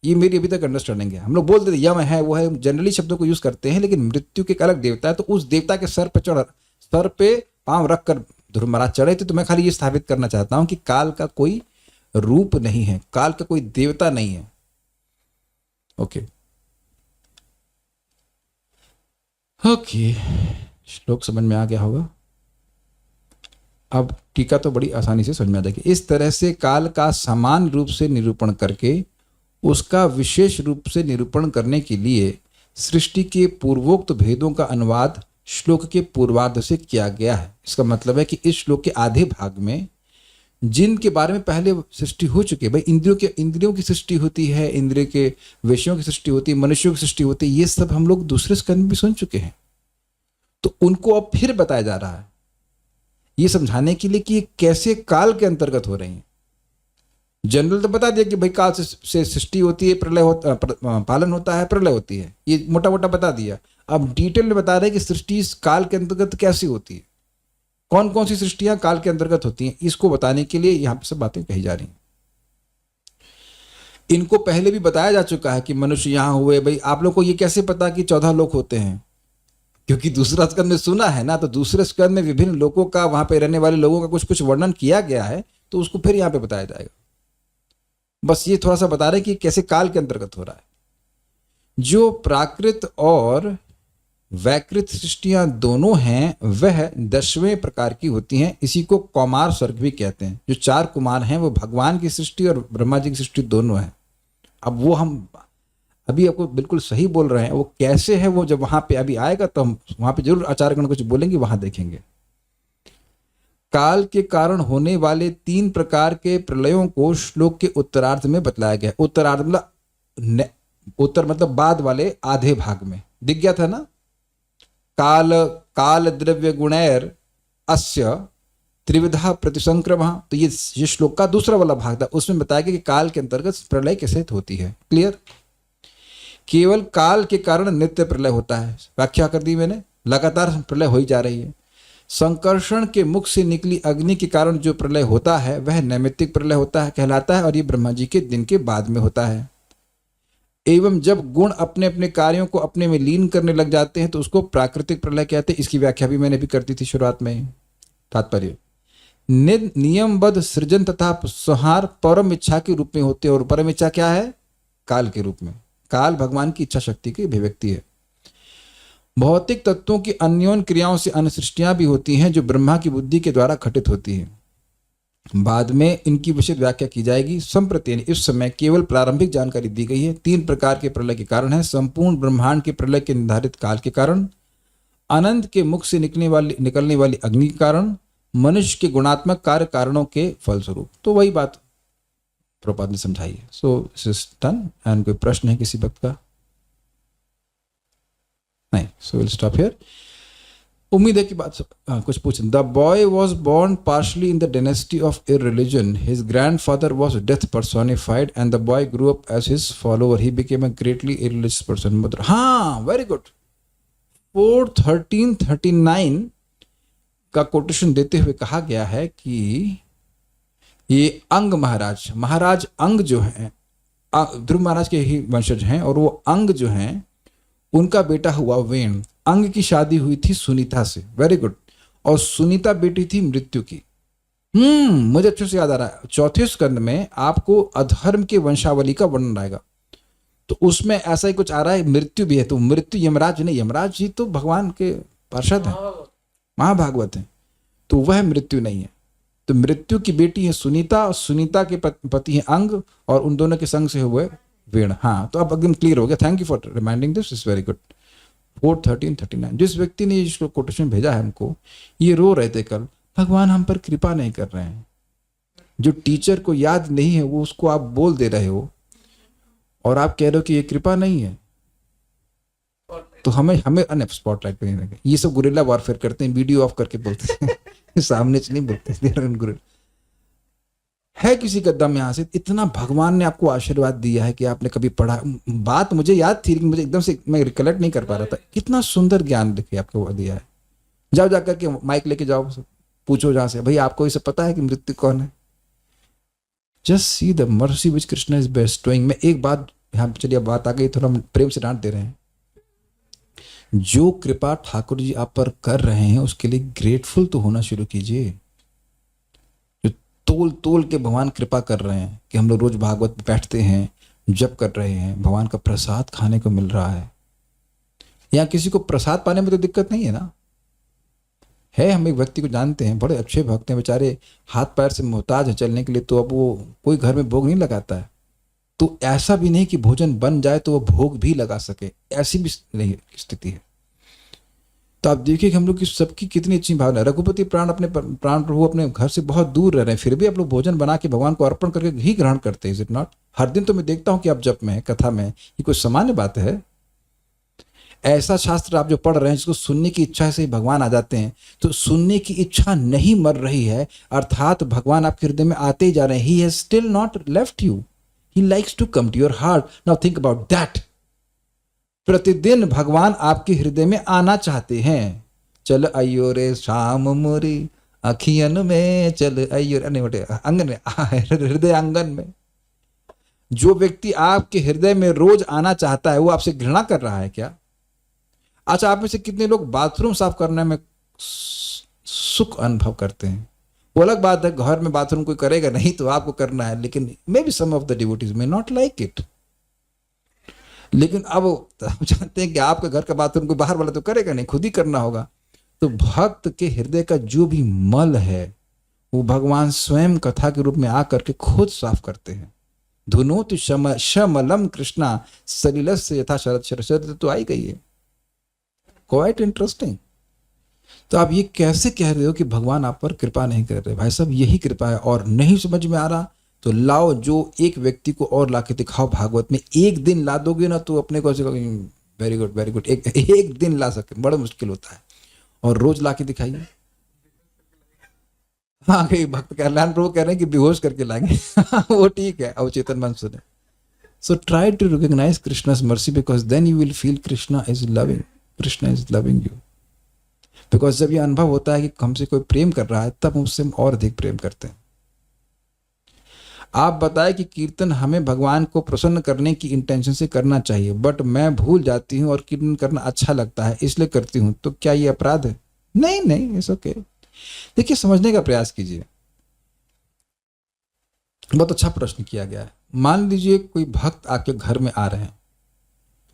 [SPEAKER 1] ये मेरी अभी तक अंडरस्टैंडिंग है। हम लोग बोल देते यम है, वो है, जनरली शब्दों को यूज करते हैं, लेकिन मृत्यु के एक अलग देवता है। तो उस देवता के सर पे पांव रखकर ध्रुव महाराज चढ़े थे। तो मैं खाली ये स्थापित करना चाहता हूं कि काल का कोई रूप नहीं है, काल का कोई देवता नहीं है। ओके ओके, श्लोक समझ में आ गया होगा। अब टीका तो बड़ी आसानी से समझ में आ जाएगी। इस तरह से काल का समान रूप से निरूपण करके उसका विशेष रूप से निरूपण करने के लिए सृष्टि के पूर्वोक्त भेदों का अनुवाद श्लोक के पूर्वार्ध से किया गया है। इसका मतलब है कि इस श्लोक के आधे भाग में जिनके बारे में पहले सृष्टि हो चुकी है, भाई इंद्रियों की सृष्टि होती है, इंद्रिय के विषयों की सृष्टि होती है, मनुष्यों की सृष्टि होती है, ये सब हम लोग दूसरे स्कंद में भी सुन चुके हैं। तो उनको अब फिर बताया जा रहा है, ये समझाने के लिए कि ये कैसे काल के अंतर्गत हो रही हैं। जनरल तो बता दिया कि भाई काल से सृष्टि होती है, प्रलय होता, पालन होता है, प्रलय होती है, ये मोटा मोटा बता दिया। अब डिटेल में बता रहे हैं कि सृष्टि इस काल के अंतर्गत कैसी होती है, कौन कौन सी सृष्टियां काल के अंतर्गत होती हैं, इसको बताने के लिए यहां पर सब बातें कही जा रही हैं। इनको पहले भी बताया जा चुका है कि मनुष्य यहां हुए। भाई आप लोग को ये कैसे पता कि 14 लोक होते हैं? क्योंकि दूसरा स्कंद में सुना है ना, तो दूसरे स्कंद में विभिन्न लोकों का, वहां पे रहने वाले लोगों का कुछ कुछ वर्णन किया गया है, तो उसको फिर यहां पे बताया जाएगा। बस ये थोड़ा सा बता रहे कि कैसे काल के अंतर्गत हो रहा है। जो प्राकृत और वैकृत सृष्टियां दोनों हैं वह 10वें प्रकार की होती हैं। इसी को कौमार सर्ग भी कहते हैं। जो 4 कुमार हैं वो भगवान की सृष्टि और ब्रह्मा जी की सृष्टि दोनों है। अब वो हम अभी आपको बिल्कुल सही बोल रहे हैं, वो कैसे है वो जब वहां पे अभी आएगा तो हम वहां पे जरूर आचार्यगण कुछ बोलेंगे, वहां देखेंगे। काल के कारण होने वाले 3 प्रकार के प्रलयों को श्लोक के उत्तरार्ध में बतलाया गया। उत्तरार्ध मतलब उत्तर मतलब बाद वाले आधे भाग में दिख गया था ना, काल द्रव्य गुणैर अस्य त्रिविधा प्रतिसंक्रम। तो ये श्लोक का दूसरा वाला भाग था, उसमें बताया गया कि काल के अंतर्गत प्रलय कैसे होती है। क्लियर? केवल काल के कारण नित्य प्रलय होता है, व्याख्या कर दी मैंने। लगातार प्रलय हो ही जा रही है। संकर्षण के मुख से निकली अग्नि के कारण जो प्रलय होता है वह नैमित्तिक प्रलय होता है कहलाता है, और ये ब्रह्मा जी के दिन के बाद में होता है। एवं जब गुण अपने अपने कार्यों को अपने में लीन करने लग जाते हैं तो उसको प्राकृतिक प्रलय कहते हैं। इसकी व्याख्या भी मैंने भी कर दी थी शुरुआत में। तात्पर्य, नियमबद्ध सृजन तथा संहार परम इच्छा के रूप में होते हैं। और परम इच्छा क्या है? काल के रूप में। काल भगवान की इच्छा शक्ति की अभिव्यक्ति है। भौतिक तत्वों की अन्योन क्रियाओं से अन्य सृष्टियां भी होती हैं जो ब्रह्मा की बुद्धि के द्वारा घटित होती हैं। बाद में इनकी विशद व्याख्या की जाएगी। संप्रति इस समय केवल प्रारंभिक जानकारी दी गई है। 3 प्रकार के प्रलय के कारण है। संपूर्ण ब्रह्मांड के प्रलय के निर्धारित काल के कारण, अनंत के मुख से निकलने वाली अग्नि के कारण, मनुष्य के गुणात्मक कार्य कारणों के फलस्वरूप। तो वही बात प्रभुपाद ने समझाई है। So this is done. And कोई प्रश्न है किसी भक्त का? नहीं। So will stop here. उम्मीद है कि बात कुछ पूछें। The boy was born partially in the dynasty of irreligion. His grandfather was death personified and the boy grew up as his follower. He became a greatly irreligious person. Mother, हाँ, वेरी गुड। 4:13-39 का कोटेशन देते हुए कहा गया है कि ये अंग महाराज अंग जो हैं, ध्रुव महाराज के ही वंशज हैं, और वो अंग जो हैं उनका बेटा हुआ वेण। अंग की शादी हुई थी सुनीता से। Very good. और सुनीता बेटी थी मृत्यु की। मुझे अच्छे से याद आ रहा है। 4थे स्कंद में आपको अधर्म के वंशावली का वर्णन आएगा, तो उसमें ऐसा ही कुछ आ रहा है। मृत्यु भी है, तो मृत्यु यमराज नहीं, यमराज जी तो भगवान के पार्षद हैं, महाभागवत हैं, तो वह मृत्यु नहीं है। तो मृत्यु की बेटी है सुनीता, और सुनीता के पति है अंग, और उन दोनों के संग से हुए वेण। हाँ, तो अब एकदम क्लियर हो गया। Thank you for reminding this, is very good. 4:13-39। जिस व्यक्ति ने इसको कोटेशन भेजा है हमको, ये रो रहे थे कल, भगवान हम पर कृपा नहीं कर रहे हैं। जो टीचर को याद नहीं है वो उसको आप बोल दे रहे हो, और आप कह रहे हो कि ये कृपा नहीं है। तो हमें स्पॉटलाइट पे नहीं लगे। ये सब गुरिल्ला वॉरफेयर करते हैं, वीडियो ऑफ करके बोलते हैं सामने से नहीं बोलते। है किसी का दम यहाँ से? इतना भगवान ने आपको आशीर्वाद दिया है कि आपने कभी पढ़ा। बात मुझे याद थी लेकिन मुझे एकदम से मैं रिकलेक्ट नहीं कर पा रहा था। कितना सुंदर ज्ञान देखिए आपको दिया है। जाओ जाकर के माइक लेके जाओ, पूछो जहां से, भाई आपको ये सब पता है कि मृत्यु कौन है? Just see the mercy which Krishna is bestowing. मैं एक बात यहाँ, चलिए बात आ गई, थोड़ा हम प्रेम से डांट दे रहे हैं। जो कृपा ठाकुर जी आप पर कर रहे हैं उसके लिए ग्रेटफुल तो होना शुरू कीजिए। जो तोल तोल के भगवान कृपा कर रहे हैं कि हम लोग रोज भागवत में बैठते हैं, जप कर रहे हैं, भगवान का प्रसाद खाने को मिल रहा है। यहाँ किसी को प्रसाद पाने में तो दिक्कत नहीं है ना? है, हम एक व्यक्ति को जानते हैं, बड़े अच्छे भक्त हैं, बेचारे हाथ पैर से मोहताज है चलने के लिए, तो अब वो कोई घर में भोग नहीं लगाता है। तो ऐसा भी नहीं कि भोजन बन जाए तो वो भोग भी लगा सके, ऐसी भी नहीं स्थिति है। तो आप देखिए कि हम लोग की सबकी कितनी अच्छी भावना है। रघुपति प्राण प्रभु अपने घर से बहुत दूर रह रहे हैं, फिर भी आप लोग भोजन बना के भगवान को अर्पण करके ही ग्रहण करते हैं। Is it not? हर दिन तो मैं देखता हूँ कि आप जप में, कथा में, ये कोई सामान्य बात है? ऐसा शास्त्र आप जो पढ़ रहे हैं जिसको सुनने की इच्छा से ही भगवान आ जाते हैं, तो सुनने की इच्छा नहीं मर रही है, अर्थात भगवान आपके हृदय में आते ही जा रहे हैं। He has still not left you, he likes to come to your heart. Now think about that. प्रतिदिन भगवान आपके हृदय में आना चाहते हैं। चल अयो रे शाम मोरी अखियन में, चल अयो अंगन में, हृदय आंगन में। जो व्यक्ति आपके हृदय में रोज आना चाहता है वो आपसे घृणा कर रहा है क्या? अच्छा, आप में से कितने लोग बाथरूम साफ करने में सुख अनुभव करते हैं? वो अलग बात है, घर में बाथरूम कोई करेगा नहीं तो आपको करना है, लेकिन maybe some of the devotees may not like it. लेकिन अब हम जानते हैं कि आपके घर का बाथरूम कोई बाहर वाला तो करेगा नहीं, खुद ही करना होगा। तो भक्त के हृदय का जो भी मल है वो भगवान स्वयं कथा के रूप में आकर के खुद साफ करते हैं। धुनोतु शमलम कृष्णा सलिलस्य यथा शरद शरद, तो आई गई है। Quite interesting. तो आप ये कैसे कह रहे हो कि भगवान आप पर कृपा नहीं कर रहे? भाई साहब, यही कृपा है। और नहीं समझ में आ रहा तो लाओ, जो एक व्यक्ति को और लाके दिखाओ भागवत में। एक दिन ला दोगे ना तो अपने को वेरी गुड वेरी गुड, एक दिन ला सके बड़ा मुश्किल होता है, और रोज लाके दिखाइए। हाँ, कई भक्त कल्याण प्रभु कह रहे हैं कि बेहोश करके लाएंगे वो ठीक है, अवचेतन मन सुने। सो ट्राई टू रिकॉग्नाइज कृष्णा's mercy, because then you will feel Krishna is loving. Krishna is loving you. Because जब ये अनुभव होता है कि हमसे कोई प्रेम कर रहा है, तब हम उससे और अधिक प्रेम करते हैं। आप बताए कि कीर्तन हमें भगवान को प्रसन्न करने की इंटेंशन से करना चाहिए, बट मैं भूल जाती हूँ और कीर्तन करना अच्छा लगता है इसलिए करती हूँ, तो क्या ये अपराध है? नहीं नहीं, इट्स ओके। देखिए, समझने का प्रयास कीजिए। बहुत अच्छा प्रश्न किया गया है। मान लीजिए कोई भक्त आपके घर में आ रहे हैं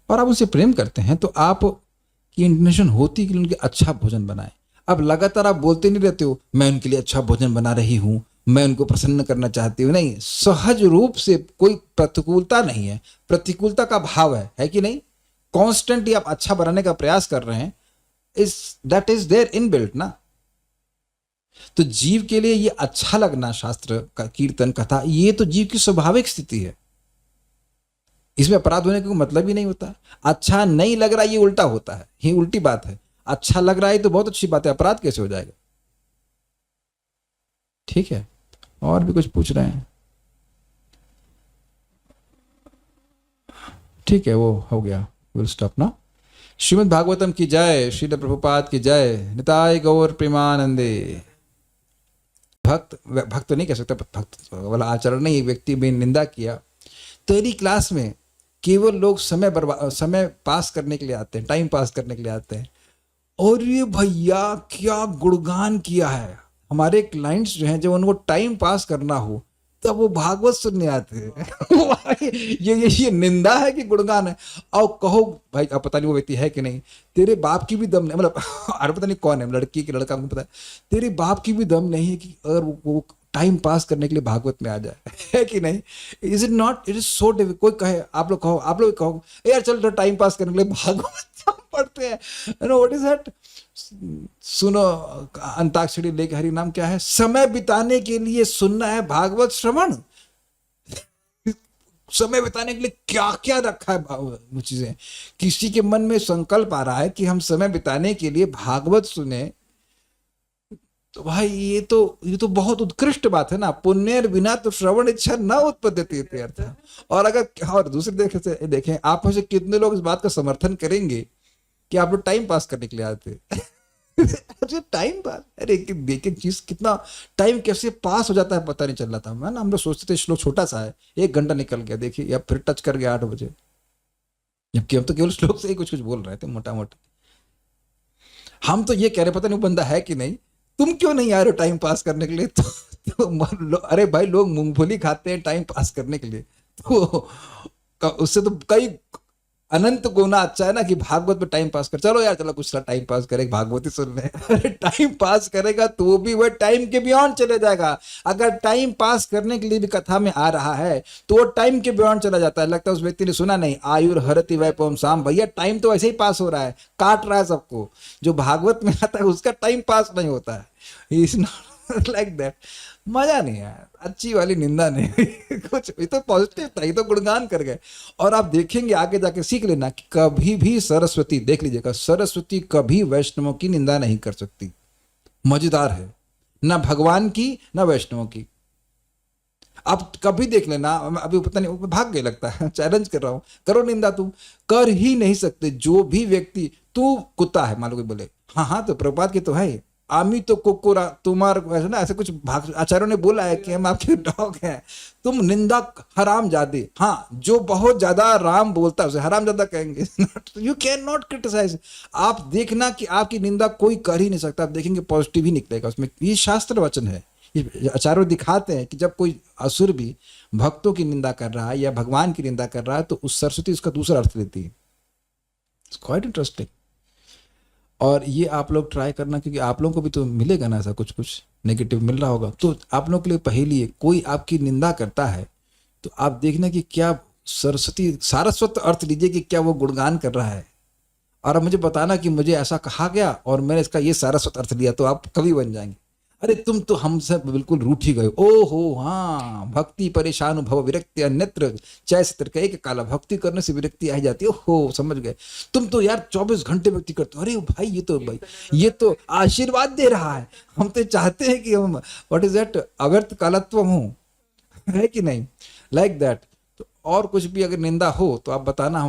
[SPEAKER 1] और आप उनसे प्रेम करते हैं, तो आप की इंटेंशन होती कि उनके अच्छा भोजन बनाए। अब लगातार आप बोलते नहीं रहते हो मैं उनके लिए अच्छा भोजन बना रही हूँ, मैं उनको प्रसन्न करना चाहती हूँ। नहीं, सहज रूप से कोई प्रतिकूलता नहीं है, प्रतिकूलता का भाव है कि नहीं? कॉन्स्टेंटली आप अच्छा बनाने का प्रयास कर रहे हैं, is that is there inbuilt ना। तो जीव के लिए ये अच्छा लगना, शास्त्र का कीर्तन कथा, ये तो जीव की स्वाभाविक स्थिति है। इसमें अपराध होने का कोई मतलब ही नहीं होता। अच्छा नहीं लग रहा ये उल्टा होता है, ये उल्टी बात है। अच्छा लग रहा है तो बहुत अच्छी बात है, अपराध कैसे हो जाएगा? ठीक है, और भी कुछ पूछ रहे हैं? ठीक है, वो हो गया, विल स्टॉप ना। श्रीमद् भागवतम की जय, श्रील प्रभुपाद की जय, निताय गौर प्रेमानंदे। भक्त भक्त तो नहीं कह सकता, भक्त वाला आचरण नहीं, एक व्यक्ति में निंदा किया। तेरी क्लास में केवल लोग समय पास करने के लिए आते हैं, टाइम पास करने के लिए आते हैं। और ये भैया क्या गुणगान किया है। हमारे क्लाइंट्स जो हैं, जब उनको टाइम पास करना हो तब वो भागवत सुनने आते हैं। ये निंदा है कि गुणगान है? और कहो भाई, अब पता नहीं वो व्यक्ति है कि नहीं, तेरे बाप की भी दम नहीं, मतलब अरे पता नहीं कौन है, लड़की की लड़का, हमको पता है, तेरे बाप की भी दम नहीं है कि अगर वो टाइम पास करने के लिए भागवत में आ जाए। है कि नहीं? Is it not? It is so difficult. कोई कहे, आप लोग कहो यार चलो टाइम पास करने के लिए भागवत पढ़ते हैं, व्हाट इज दैट? सुनो, अंताक्षरी लेके हरि नाम क्या है, समय बिताने के लिए सुनना है भागवत श्रवण। समय बिताने के लिए क्या क्या रखा है चीजें। किसी के मन में संकल्प आ रहा है कि हम समय बिताने के लिए भागवत सुने, तो भाई ये तो बहुत उत्कृष्ट बात है ना। पुण्य बिना तो श्रवण इच्छा न उत्पद्यते अर्थ। और अगर और दूसरे देखें, आप में से कितने लोग इस बात का समर्थन करेंगे कि आप लोग टाइम पास करने के लिए आते? अरे टाइम पास, अरे एक एक चीज कितना टाइम कैसे पास हो जाता है पता नहीं चल रहा था। मैं ना, हम लोग सोचते थे श्लोक छोटा सा है, 1 घंटा निकल गया, देखिए या फिर टच कर गया 8 बजे, जबकि हम तो केवल श्लोक से ही कुछ कुछ बोल रहे थे मोटा मोटा। हम तो ये कह रहे, पता नहीं वो बंदा है कि नहीं, तुम क्यों नहीं आ रहे हो टाइम पास करने के लिए? अरे भाई, लोग मूंगफली खाते हैं टाइम पास करने के लिए, तो उससे तो कई अनंत गुना अच्छा है ना कि भागवत में टाइम पास कर। चलो यार, चलो कुछ टाइम पास करेगा, भागवत ही सुन ले। अरे टाइम पास करेगा तो वो भी वह टाइम के बियॉन्ड चले जाएगा। अगर टाइम पास करने के लिए भी कथा में आ रहा है तो वो टाइम के बियॉन्ड चला जाता है। लगता है उस व्यक्ति ने सुना नहीं, आयुर हरति वैपम साम। भैया टाइम तो ऐसे ही पास हो रहा है, काट रहा है सबको। जो भागवत में आता है उसका टाइम पास नहीं होता है। Is not like that. मजा नहीं आया, अच्छी वाली निंदा नहीं। कुछ ये तो पॉजिटिव था, ये तो गुणगान कर गए। और आप देखेंगे आगे जाके सीख लेना कि कभी भी सरस्वती, देख लीजिएगा, सरस्वती कभी वैष्णवों की निंदा नहीं कर सकती। मजेदार है, ना भगवान की ना वैष्णवों की। आप कभी देख लेना, अभी पता नहीं भाग गए लगता है, चैलेंज कर रहा हूं, करो निंदा, तुम कर ही नहीं सकते। जो भी व्यक्ति, तू कुत्ता है मान लो, बोले हाँ हाँ तो प्रभुपाद की तो है, आमी तो कुकुरा तुम्हार, ऐसे ना, ऐसे कुछ आचार्यों ने बोला है कि हम आपके डॉग हैं, तुम निंदा हराम जादे। हाँ, जो बहुत ज्यादा राम बोलता है उसे हराम ज्यादा कहेंगे। You can not criticise. आप देखना कि आपकी निंदा कोई कर ही नहीं सकता, आप देखेंगे पॉजिटिव ही निकलेगा उसमें। ये शास्त्र वचन है। आचार्य दिखाते हैं कि जब कोई असुर भी भक्तों की निंदा कर रहा है या भगवान की निंदा कर रहा है तो उस सरस्वती उसका दूसरा अर्थ लेती है। It's quite interesting. और ये आप लोग ट्राई करना, क्योंकि आप लोगों को भी तो मिलेगा ना, ऐसा कुछ कुछ नेगेटिव मिल रहा होगा। तो आप लोगों के लिए पहेली है, कोई आपकी निंदा करता है तो आप देखना कि क्या सरस्वती, सारस्वत अर्थ लीजिए कि क्या वो गुणगान कर रहा है, और अब मुझे बताना कि मुझे ऐसा कहा गया और मैंने इसका ये सारस्वत अर्थ लिया, तो आप कवि बन जाएंगे। अरे तुम तो हमसे बिल्कुल रूठ ही गए। ओहो हाँ, भक्ति परेशान भव विरक्ति अन्यत्र चैत्र का एक काला, भक्ति करने से विरक्ति आ जाती है। ओहो समझ गए, तुम तो यार 24 घंटे भक्ति करते हो। अरे भाई ये तो आशीर्वाद दे रहा है। हम तो चाहते हैं कि हम व्हाट इज दैट, अव्यर्थ कालत्व हूं, है कि नहीं, लाइक दैट। तो और कुछ भी अगर निंदा हो तो आप बताना,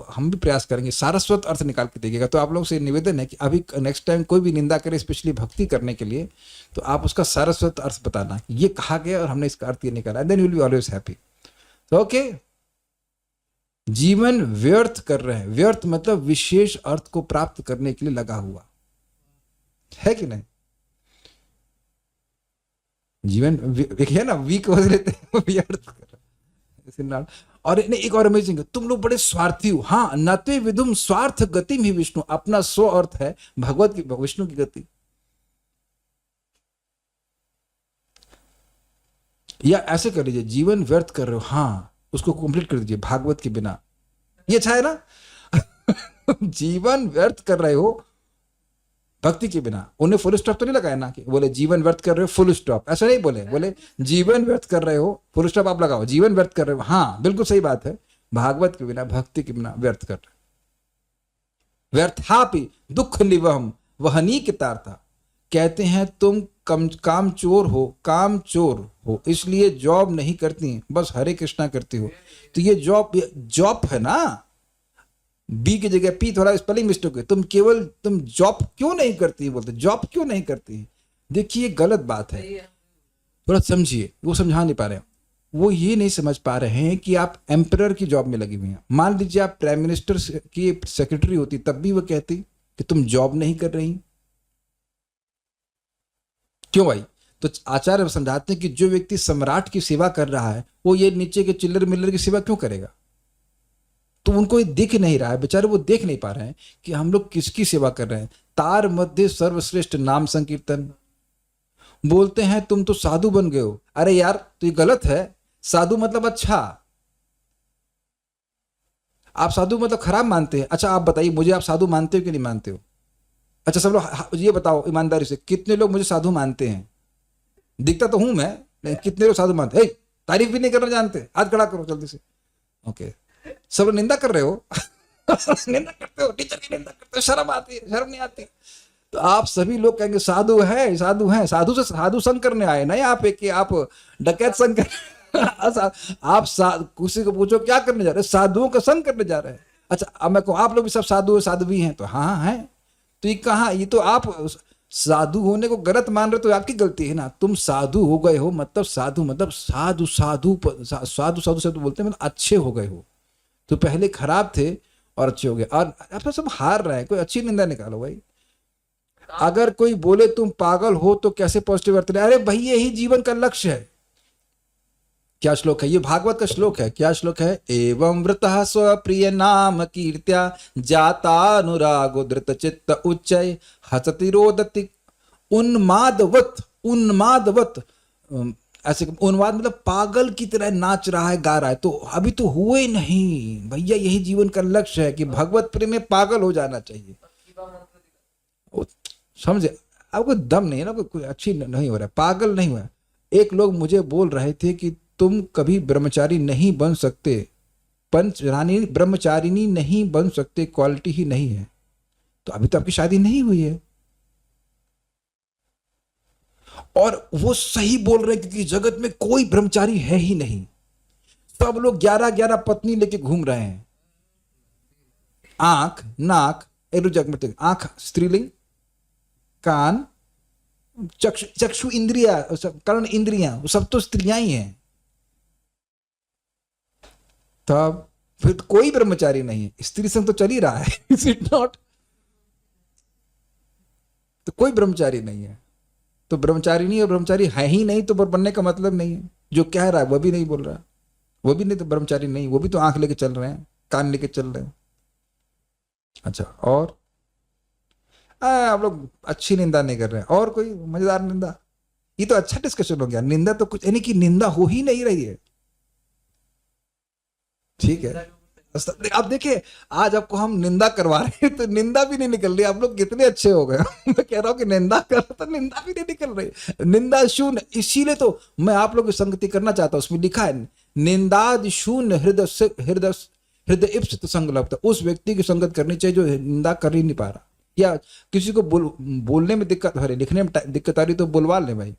[SPEAKER 1] हम भी प्रयास करेंगे सारस्वत अर्थ निकाल के देखिएगा। तो आप लोगों से निवेदन है कि अभी नेक्स्ट टाइम कोई भी निंदा करे, स्पेशली भक्ति करने के लिए, तो आप उसका सारस्वत अर्थ बताना, ये कहा गया और हमने इसका अर्थ ये निकाला, then you will be always happy. तो ओके, जीवन व्यर्थ कर रहे हैं, व्यर्थ मतलब विशेष अर्थ को प्राप्त करने के लिए लगा हुआ है कि नहीं? जीवन एक है ना, वीक हो लेते हैं व्यर्थ कर रहे हैं। और एक और अमेजिंग है, तुम लोग बड़े स्वार्थी हो। हाँ, नत्वे विदुम स्वार्थ गति ही विष्णु, अपना स्व अर्थ है भगवत की, विष्णु की गति। या ऐसे कर लीजिए, जीवन व्यर्थ कर रहे हो, हाँ उसको कंप्लीट कर दीजिए भागवत के बिना, ये अच्छा है ना? जीवन व्यर्थ कर रहे हो भक्ति के बिना। उन्हें फुल स्टॉप तो नहीं लगाया ना कि बोले जीवन व्यर्थ कर रहे हो फुल स्टॉप, ऐसा नहीं बोले, बोले जीवन व्यर्थ कर रहे हो फुल स्टॉप आप लगाओ, जीवन व्यर्थ कर रहे हो। हाँ बिल्कुल सही बात है, भागवत के बिना, भक्ति के बिना व्यर्थ कर रहे हो। व्यर्थापि दुख निवहम वहनी कितार्था, कहते हैं तुम काम चोर हो इसलिए जॉब नहीं करती, बस हरे कृष्णा करती हो। तो ये जॉब है ना, बी की जगह पी, थोड़ा स्पेलिंग मिस्टेक है। तुम जॉब क्यों नहीं करती, बोलते जॉब क्यों नहीं करती। देखिए गलत बात है, थोड़ा समझिए। वो समझा नहीं पा रहे, वो ये नहीं समझ पा रहे हैं कि आप एम्परर की जॉब में लगी हुई हैं। मान लीजिए आप प्राइम मिनिस्टर की सेक्रेटरी होती, तब भी वो कहती कि तुम जॉब नहीं कर रही। क्यों भाई? तो आचार्य समझाते हैं कि जो व्यक्ति सम्राट की सेवा कर रहा है, वो ये नीचे के चिल्लर मिल्लर की सेवा क्यों करेगा? तो उनको ये दिख नहीं रहा है, बेचारे वो देख नहीं पा रहे हैं कि हम लोग किसकी सेवा कर रहे हैं। तार मध्य सर्वश्रेष्ठ नाम संकीर्तन बोलते हैं, तुम तो साधु बन गए हो। अरे यार तो ये गलत है, साधु मतलब अच्छा, आप साधु मतलब खराब मानते हैं। अच्छा आप बताइए मुझे, आप साधु मानते हो कि नहीं मानते हो? अच्छा सब लोग ये बताओ ईमानदारी से, कितने लोग मुझे साधु मानते हैं? दिखता तो हूं मैं, लेकिन कितने लोग साधु मानते हैं? तारीफ भी नहीं करना जानते, हाथ खड़ा करो जल्दी से। ओके, सब लोग निंदा कर रहे हो। निंदा करते हो, टीचर की निंदा करते हो, शर्म आती है, शर्म नहीं आती? तो आप सभी लोग कहेंगे साधु है, साधु है, साधु से साधु संग करने आए ना यहाँ पे, कि आप डकैत संग कर आप किसी को पूछो क्या करने जा रहे हैं? साधुओं का संग करने जा रहे हैं। अच्छा अब मैं कहूँ आप लोग भी सब साधु साध्वी हैं, तो हाँ हैं। तो ये कहाँ, ये तो आप साधु होने को गलत मान रहे, तो आपकी गलती है ना। तुम साधु हो गए हो, मतलब साधु मतलब साधु साधु साधु साधु से तो बोलते हैं, मतलब अच्छे हो गए हो। तो पहले खराब थे और अच्छे हो गए, और आप सब हार रहे हैं। कोई अच्छी निंदा निकालो भाई। अगर कोई बोले तुम पागल हो तो कैसे पॉजिटिव अर्थ ले? अरे भाई यही जीवन का लक्ष्य है। क्या श्लोक है ये? भागवत का श्लोक है। क्या श्लोक है? एवं वृतः स्वप्रिय नाम कीर्त्या जातानुरागो धृत चित्त उच्चय हसति रोदति उन्मादवत। उन्मादवत ऐसे, उन्माद मतलब पागल की तरह नाच रहा है, गा रहा है। तो अभी तो हुए नहीं भैया, यही जीवन का लक्ष्य है कि भगवत प्रेम में पागल हो जाना चाहिए। समझे? आपको दम नहीं है ना, कोई अच्छी नहीं हो रहा है, पागल नहीं हुआ। एक लोग मुझे बोल रहे थे कि तुम कभी ब्रह्मचारी नहीं बन सकते, पंचरानी ब्रह्मचारिणी नहीं बन सकते, क्वालिटी ही नहीं है। तो अभी तो आपकी शादी नहीं हुई है। और वो सही बोल रहे हैं, क्योंकि जगत में कोई ब्रह्मचारी है ही नहीं। सब लोग 11-11 पत्नी लेके घूम रहे हैं। आंख, नाक, आंख स्त्रीलिंग, कान, चक्षु इंद्रिया, कर्ण इंद्रियां, वो सब तो स्त्रियां ही हैं। तब फिर तो कोई ब्रह्मचारी नहीं है, स्त्री संग तो चल ही रहा है। Is it not? तो कोई ब्रह्मचारी नहीं है। तो ब्रह्मचारी नहीं और ब्रह्मचारी है ही नहीं, तो बनने का मतलब नहीं है। जो कह रहा है वह भी नहीं बोल रहा, वो भी नहीं, तो ब्रह्मचारी नहीं, वो भी तो आंख लेके चल रहे हैं, कान लेके चल रहे हैं। अच्छा, और आप लोग अच्छी निंदा नहीं कर रहे हैं। और कोई मजेदार निंदा? ये तो अच्छा डिस्कशन हो गया। निंदा तो कुछ, यानी कि निंदा हो ही नहीं रही है। ठीक है, अब देखिए आज आपको हम निंदा करवा रहे हैं, तो निंदा भी नहीं निकल रही। आप लोग कितने अच्छे हो गए। मैं कह रहा हूं कि निंदा कर, तो निंदा भी नहीं निकल रही। निंदा शून्य, इसीलिए तो मैं आप लोग की संगति करना चाहता हूं। उसमें लिखा है निंदाद शून्य हृदय इप्सित संगलप्त। उस व्यक्ति की संगत करनी चाहिए जो निंदा कर ही नहीं पा रहा, या किसी को बोलने में दिक्कत हो रही, लिखने में दिक्कत आ रही, तो बुलवा ले भाई।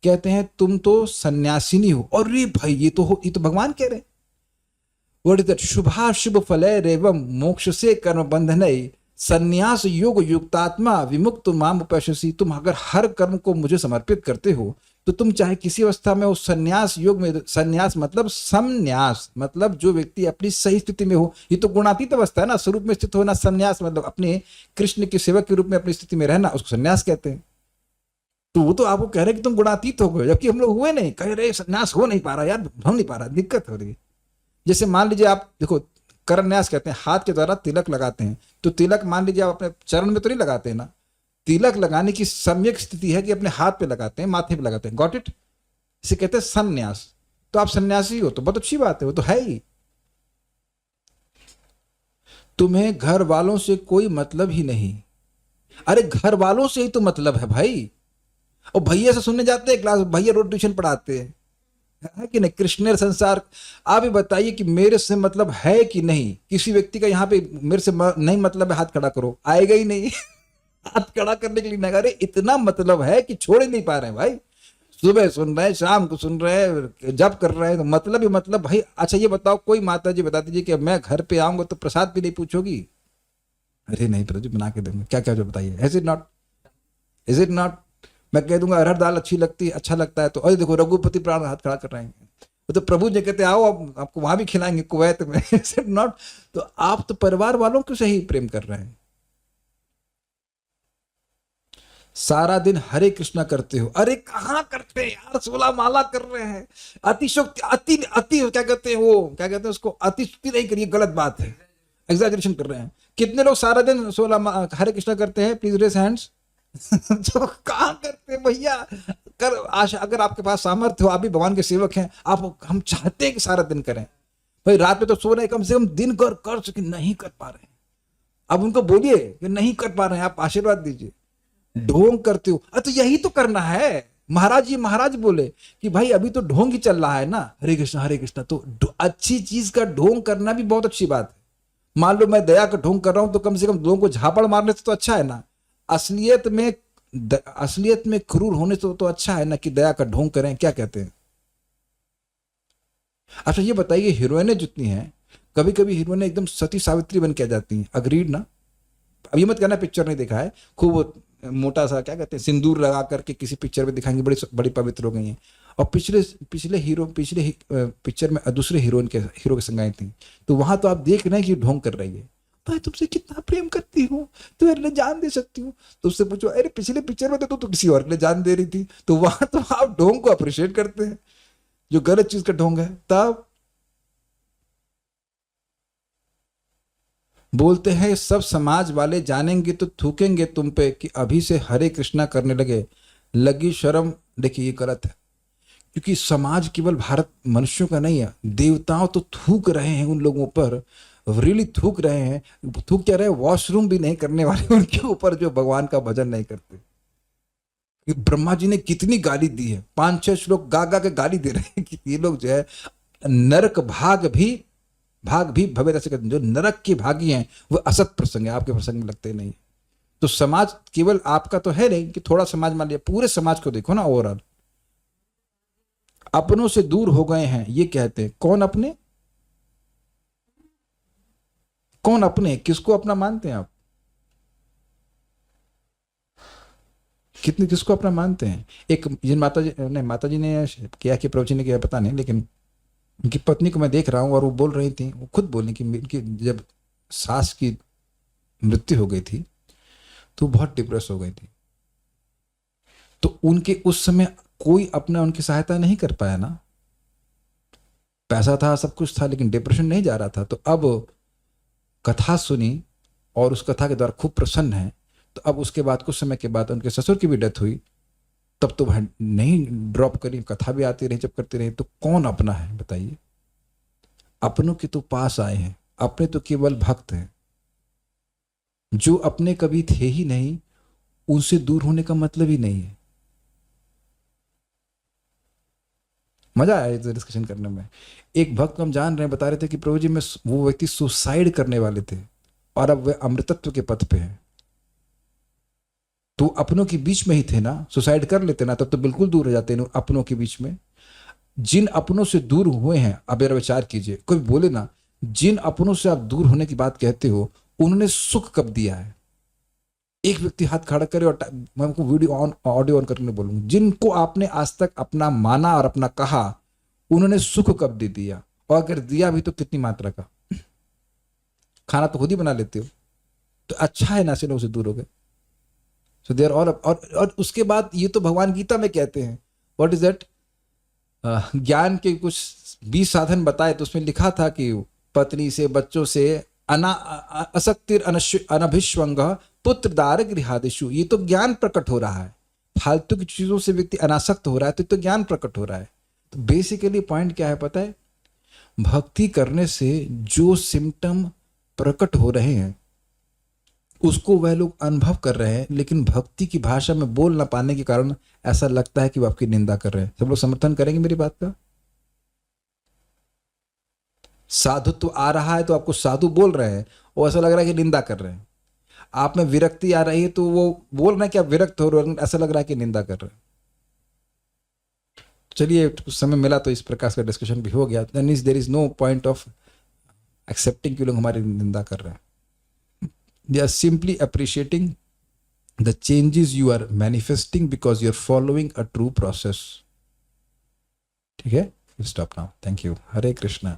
[SPEAKER 1] कहते हैं तुम तो सन्यासिनी हो। और रे भाई ये तो भगवान कह रहे हैं। What is that? शुभाशुभ फलैरेवं मोक्ष से कर्म बंधनय संन्यास योग युक्तात्मा विमुक्त माम उपैस्यसि। तुम अगर हर कर्म को मुझे समर्पित करते हो तो तुम चाहे किसी अवस्था में हो, संन्यास योग में, संन्यास मतलब समन्यास, मतलब जो व्यक्ति अपनी सही स्थिति में हो, ये तो गुणातीत अवस्था है ना, स्वरूप में स्थित होना। संन्यास मतलब अपने कृष्ण के सेवक के रूप में अपनी स्थिति में रहना, उसको संन्यास कहते हैं। तो वो तो आपको कह रहे हैं कि तुम गुणातीत हो गए, जबकि हम लोग हुए नहीं, कह रहे संन्यास हो नहीं पा रहा यार, हो नहीं पा रहा, दिक्कत हो रही है। जैसे मान लीजिए आप देखो, करन्यास कहते हैं, हाथ के द्वारा तिलक लगाते हैं, तो तिलक मान लीजिए आप अपने चरण में तो नहीं लगाते हैं ना, तिलक लगाने की सम्यक स्थिति है कि अपने हाथ पे लगाते हैं, माथे पे लगाते हैं, गॉट इट? इसे कहते हैं संन्यास। तो आप सन्यासी हो तो बहुत अच्छी बात है, वो तो है ही। तुम्हें घर वालों से कोई मतलब ही नहीं। अरे घर वालों से ही तो मतलब है भाई। और भैया से सुनने जाते हैं क्लास, भैया रोज ट्यूशन पढ़ाते हैं, है कि नहीं? कृष्ण संसार। आप ही बताइए कि मेरे से मतलब है कि नहीं? किसी व्यक्ति का यहाँ पे मेरे से नहीं मतलब है, हाथ खड़ा करो, आएगा ही नहीं। हाथ खड़ा करने के लिए नहीं, अरे इतना मतलब है कि छोड़ ही नहीं पा रहे हैं भाई। सुबह सुन रहे हैं, शाम को सुन रहे हैं, जब कर रहे हैं, तो मतलब ही मतलब भाई। अच्छा ये बताओ, कोई माता जी बता दीजिए कि मैं घर पे आऊंगा तो प्रसाद भी नहीं पूछोगी? अरे नहीं प्रभु जी बना के देंगे, क्या क्या जो बताइए, is it not? Is it not? मैं कह दूंगा अरहर दाल अच्छी लगती है, अच्छा लगता है, तो अरे देखो रघुपति प्राण हाथ खड़ा कर रहे हैं। तो प्रभु जी कहते आओ अब आपको वहां भी खिलाएंगे कुवैत में। Is it not? तो आप तो परिवार वालों को से ही प्रेम कर रहे हैं। सारा दिन हरे कृष्णा करते हो। अरे कहाँ करते हैं यार, 16 माला कर रहे हैं। अतिशोक्ति, अति अति क्या कहते हैं वो, क्या कहते हैं उसको, अतिशुक्ति नहीं करिए, गलत बात है, एग्जैजरेशन कर रहे हैं। कितने लोग सारा दिन 16 हरे कृष्णा करते हैं? Please raise hands. तो कहाँ करते हैं भैया? कर आशा, अगर आपके पास सामर्थ्य हो, आप भी भगवान के सेवक हैं, आप, हम चाहते हैं कि सारा दिन करें भाई। रात में तो सो रहे, कम से कम दिन कर सके, नहीं कर पा रहे हैं। अब उनको बोलिए कि नहीं कर पा रहे हैं, आप आशीर्वाद दीजिए। ढोंग करते हो, अरे तो यही तो करना है। महाराज जी महाराज बोले कि भाई अभी तो ढोंग ही चल रहा है ना, हरे कृष्णा हरे कृष्णा। तो अच्छी चीज का ढोंग करना भी बहुत अच्छी बात है। मान लो मैं दया का ढोंग कर रहा हूं, तो कम से कम लोगों को झापड़ मारने से तो अच्छा है ना। असलियत में क्रूर होने से तो अच्छा है ना कि दया का ढोंग करें। क्या कहते हैं? अच्छा ये बताइए, हीरोइनें जितनी हैं, कभी कभी हीरोइनें एकदम सती सावित्री बन के आ जाती हैं, अग्रीड ना? अब ये मत कहना पिक्चर नहीं देखा है, खूब मोटा सा क्या कहते हैं सिंदूर लगा करके किसी पिक्चर में दिखाएंगे, बड़ी बड़ी पवित्र हो गई हैं। और पिछले पिछले पिक्चर में दूसरे हीरो के संग आई थी, तो वहां तो आप देख रहे हैं कि ढोंग कर रही है। भाई तुमसे कितना प्रेम करती हूँ, तुम्हें लिए जान दे सकती हूँ। तो उससे पूछो, अरे पिछले पिक्चर में तो तू किसी और के लिए जान दे रही थी। तो वहां तो आप ढोंग को अप्रिशिएट करते हैं, जो गलत चीज का ढोंग है। तब बोलते हैं सब समाज वाले जानेंगे तो थूकेंगे तुम पे कि अभी से हरे कृष्णा करने लगी शर्म। देखिए ये गलत है, क्योंकि समाज केवल भारत मनुष्यों का नहीं है, देवताओं तो थूक रहे हैं उन लोगों पर, रियली थूक रहे हैं। थूक क्या रहे, वॉशरूम भी नहीं करने वाले उनके ऊपर जो भगवान का भजन नहीं करते। ब्रह्मा जी ने कितनी गाली दी है, 5-6 श्लोक गा गा के गाली दे रहे हैं कि ये लोग जो है नरक भाग भी भवे, ऐसे कहते हैं, जो नरक के भागी हैं वो असत प्रसंग है, आपके प्रसंग में लगते नहीं। तो समाज केवल आपका तो है नहीं कि थोड़ा समाज मान लिया, पूरे समाज को देखो ना ओवरऑल। अपनों से दूर हो गए हैं ये कहते हैं। कौन अपने? कौन अपने? किसको अपना मानते हैं आप? किसको अपना मानते हैं? एक जिन माता जी ने किया कि प्रभु जी ने किया पता नहीं, लेकिन उनकी पत्नी को मैं देख रहा हूं और वो बोल रही थी, वो खुद बोलने की, उनकी जब सास की मृत्यु हो गई थी तो बहुत डिप्रेस हो गई थी। तो उनके उस समय कोई अपना उनकी सहायता नहीं कर पाया ना। पैसा था, सब कुछ था, लेकिन डिप्रेशन नहीं जा रहा था। तो अब कथा सुनी और उस कथा के द्वारा खूब प्रसन्न है। तो अब उसके बाद कुछ समय के बाद उनके ससुर की भी डेथ हुई, तब तो भाई नहीं ड्रॉप करी, कथा भी आती रही, जब करते रहे। तो कौन अपना है बताइए? अपनों के तो पास आए हैं, अपने तो केवल भक्त हैं। जो अपने कभी थे ही नहीं, उनसे दूर होने का मतलब ही नहीं है। मजा आया इस डिस्कशन करने में। एक भक्त को हम जान रहे हैं, बता रहे थे कि प्रभु जी में वो व्यक्ति सुसाइड करने वाले थे और अब वे अमृतत्व के पथ पे हैं। तो अपनों के बीच में ही थे ना, सुसाइड कर लेते ना, तब तो बिल्कुल दूर हो जाते हैं अपनों के बीच में। जिन अपनों से दूर हुए हैं, अब यार विचार कीजिए, कोई बोले ना जिन अपनों से आप दूर होने की बात कहते हो, उन्होंने सुख कब दिया है? एक व्यक्ति हाथ खड़ा करे और मैं आपको वीडियो ऑन ऑडियो ऑन करने बोलूंगा। जिनको आपने आज तक अपना माना और अपना कहा, उन्होंने सुख कब दे दिया? और अगर दिया भी तो कितनी मात्रा का? खाना तो खुद ही बना लेते हो, तो अच्छा है ना से लोगों से दूर हो गए। सो देयर और उसके बाद ये तो भगवान गीता में कहते हैं, व्हाट इज दैट, ज्ञान के कुछ 20 साधन बताए, तो उसमें लिखा था कि पत्नी से, बच्चों से, असक्तिर अनभिष्वंग पुत्रदार गृहादिषु। ये तो ज्ञान प्रकट हो रहा है। फालतू की चीजों से व्यक्ति अनासक्त हो रहा है, तो ज्ञान प्रकट हो रहा है। तो बेसिकली पॉइंट क्या है पता है? भक्ति करने से जो सिम्टम प्रकट हो रहे हैं उसको वह लोग अनुभव कर रहे हैं, लेकिन भक्ति की भाषा में बोल ना पाने के कारण ऐसा लगता है कि वो आपकी निंदा कर रहे हैं। सब लोग समर्थन करेंगे मेरी बात का? साधुत्व तो आ रहा है तो आपको साधु बोल रहे हैं, वो ऐसा लग रहा है कि निंदा कर रहे हैं। आप में विरक्ति आ रही है तो वो बोल रहे हैं कि आप विरक्त हो रहे हो, ऐसा लग रहा है कि निंदा कर रहे हैं। चलिए, कुछ समय मिला तो इस प्रकार का डिस्कशन भी हो गया। There is no point of accepting कि लोग हमारी निंदा कर रहे हैं। They are simply appreciating the changes you are manifesting because you're following a true process. ठीक है? We'll stop now. Thank you. Hare Krishna.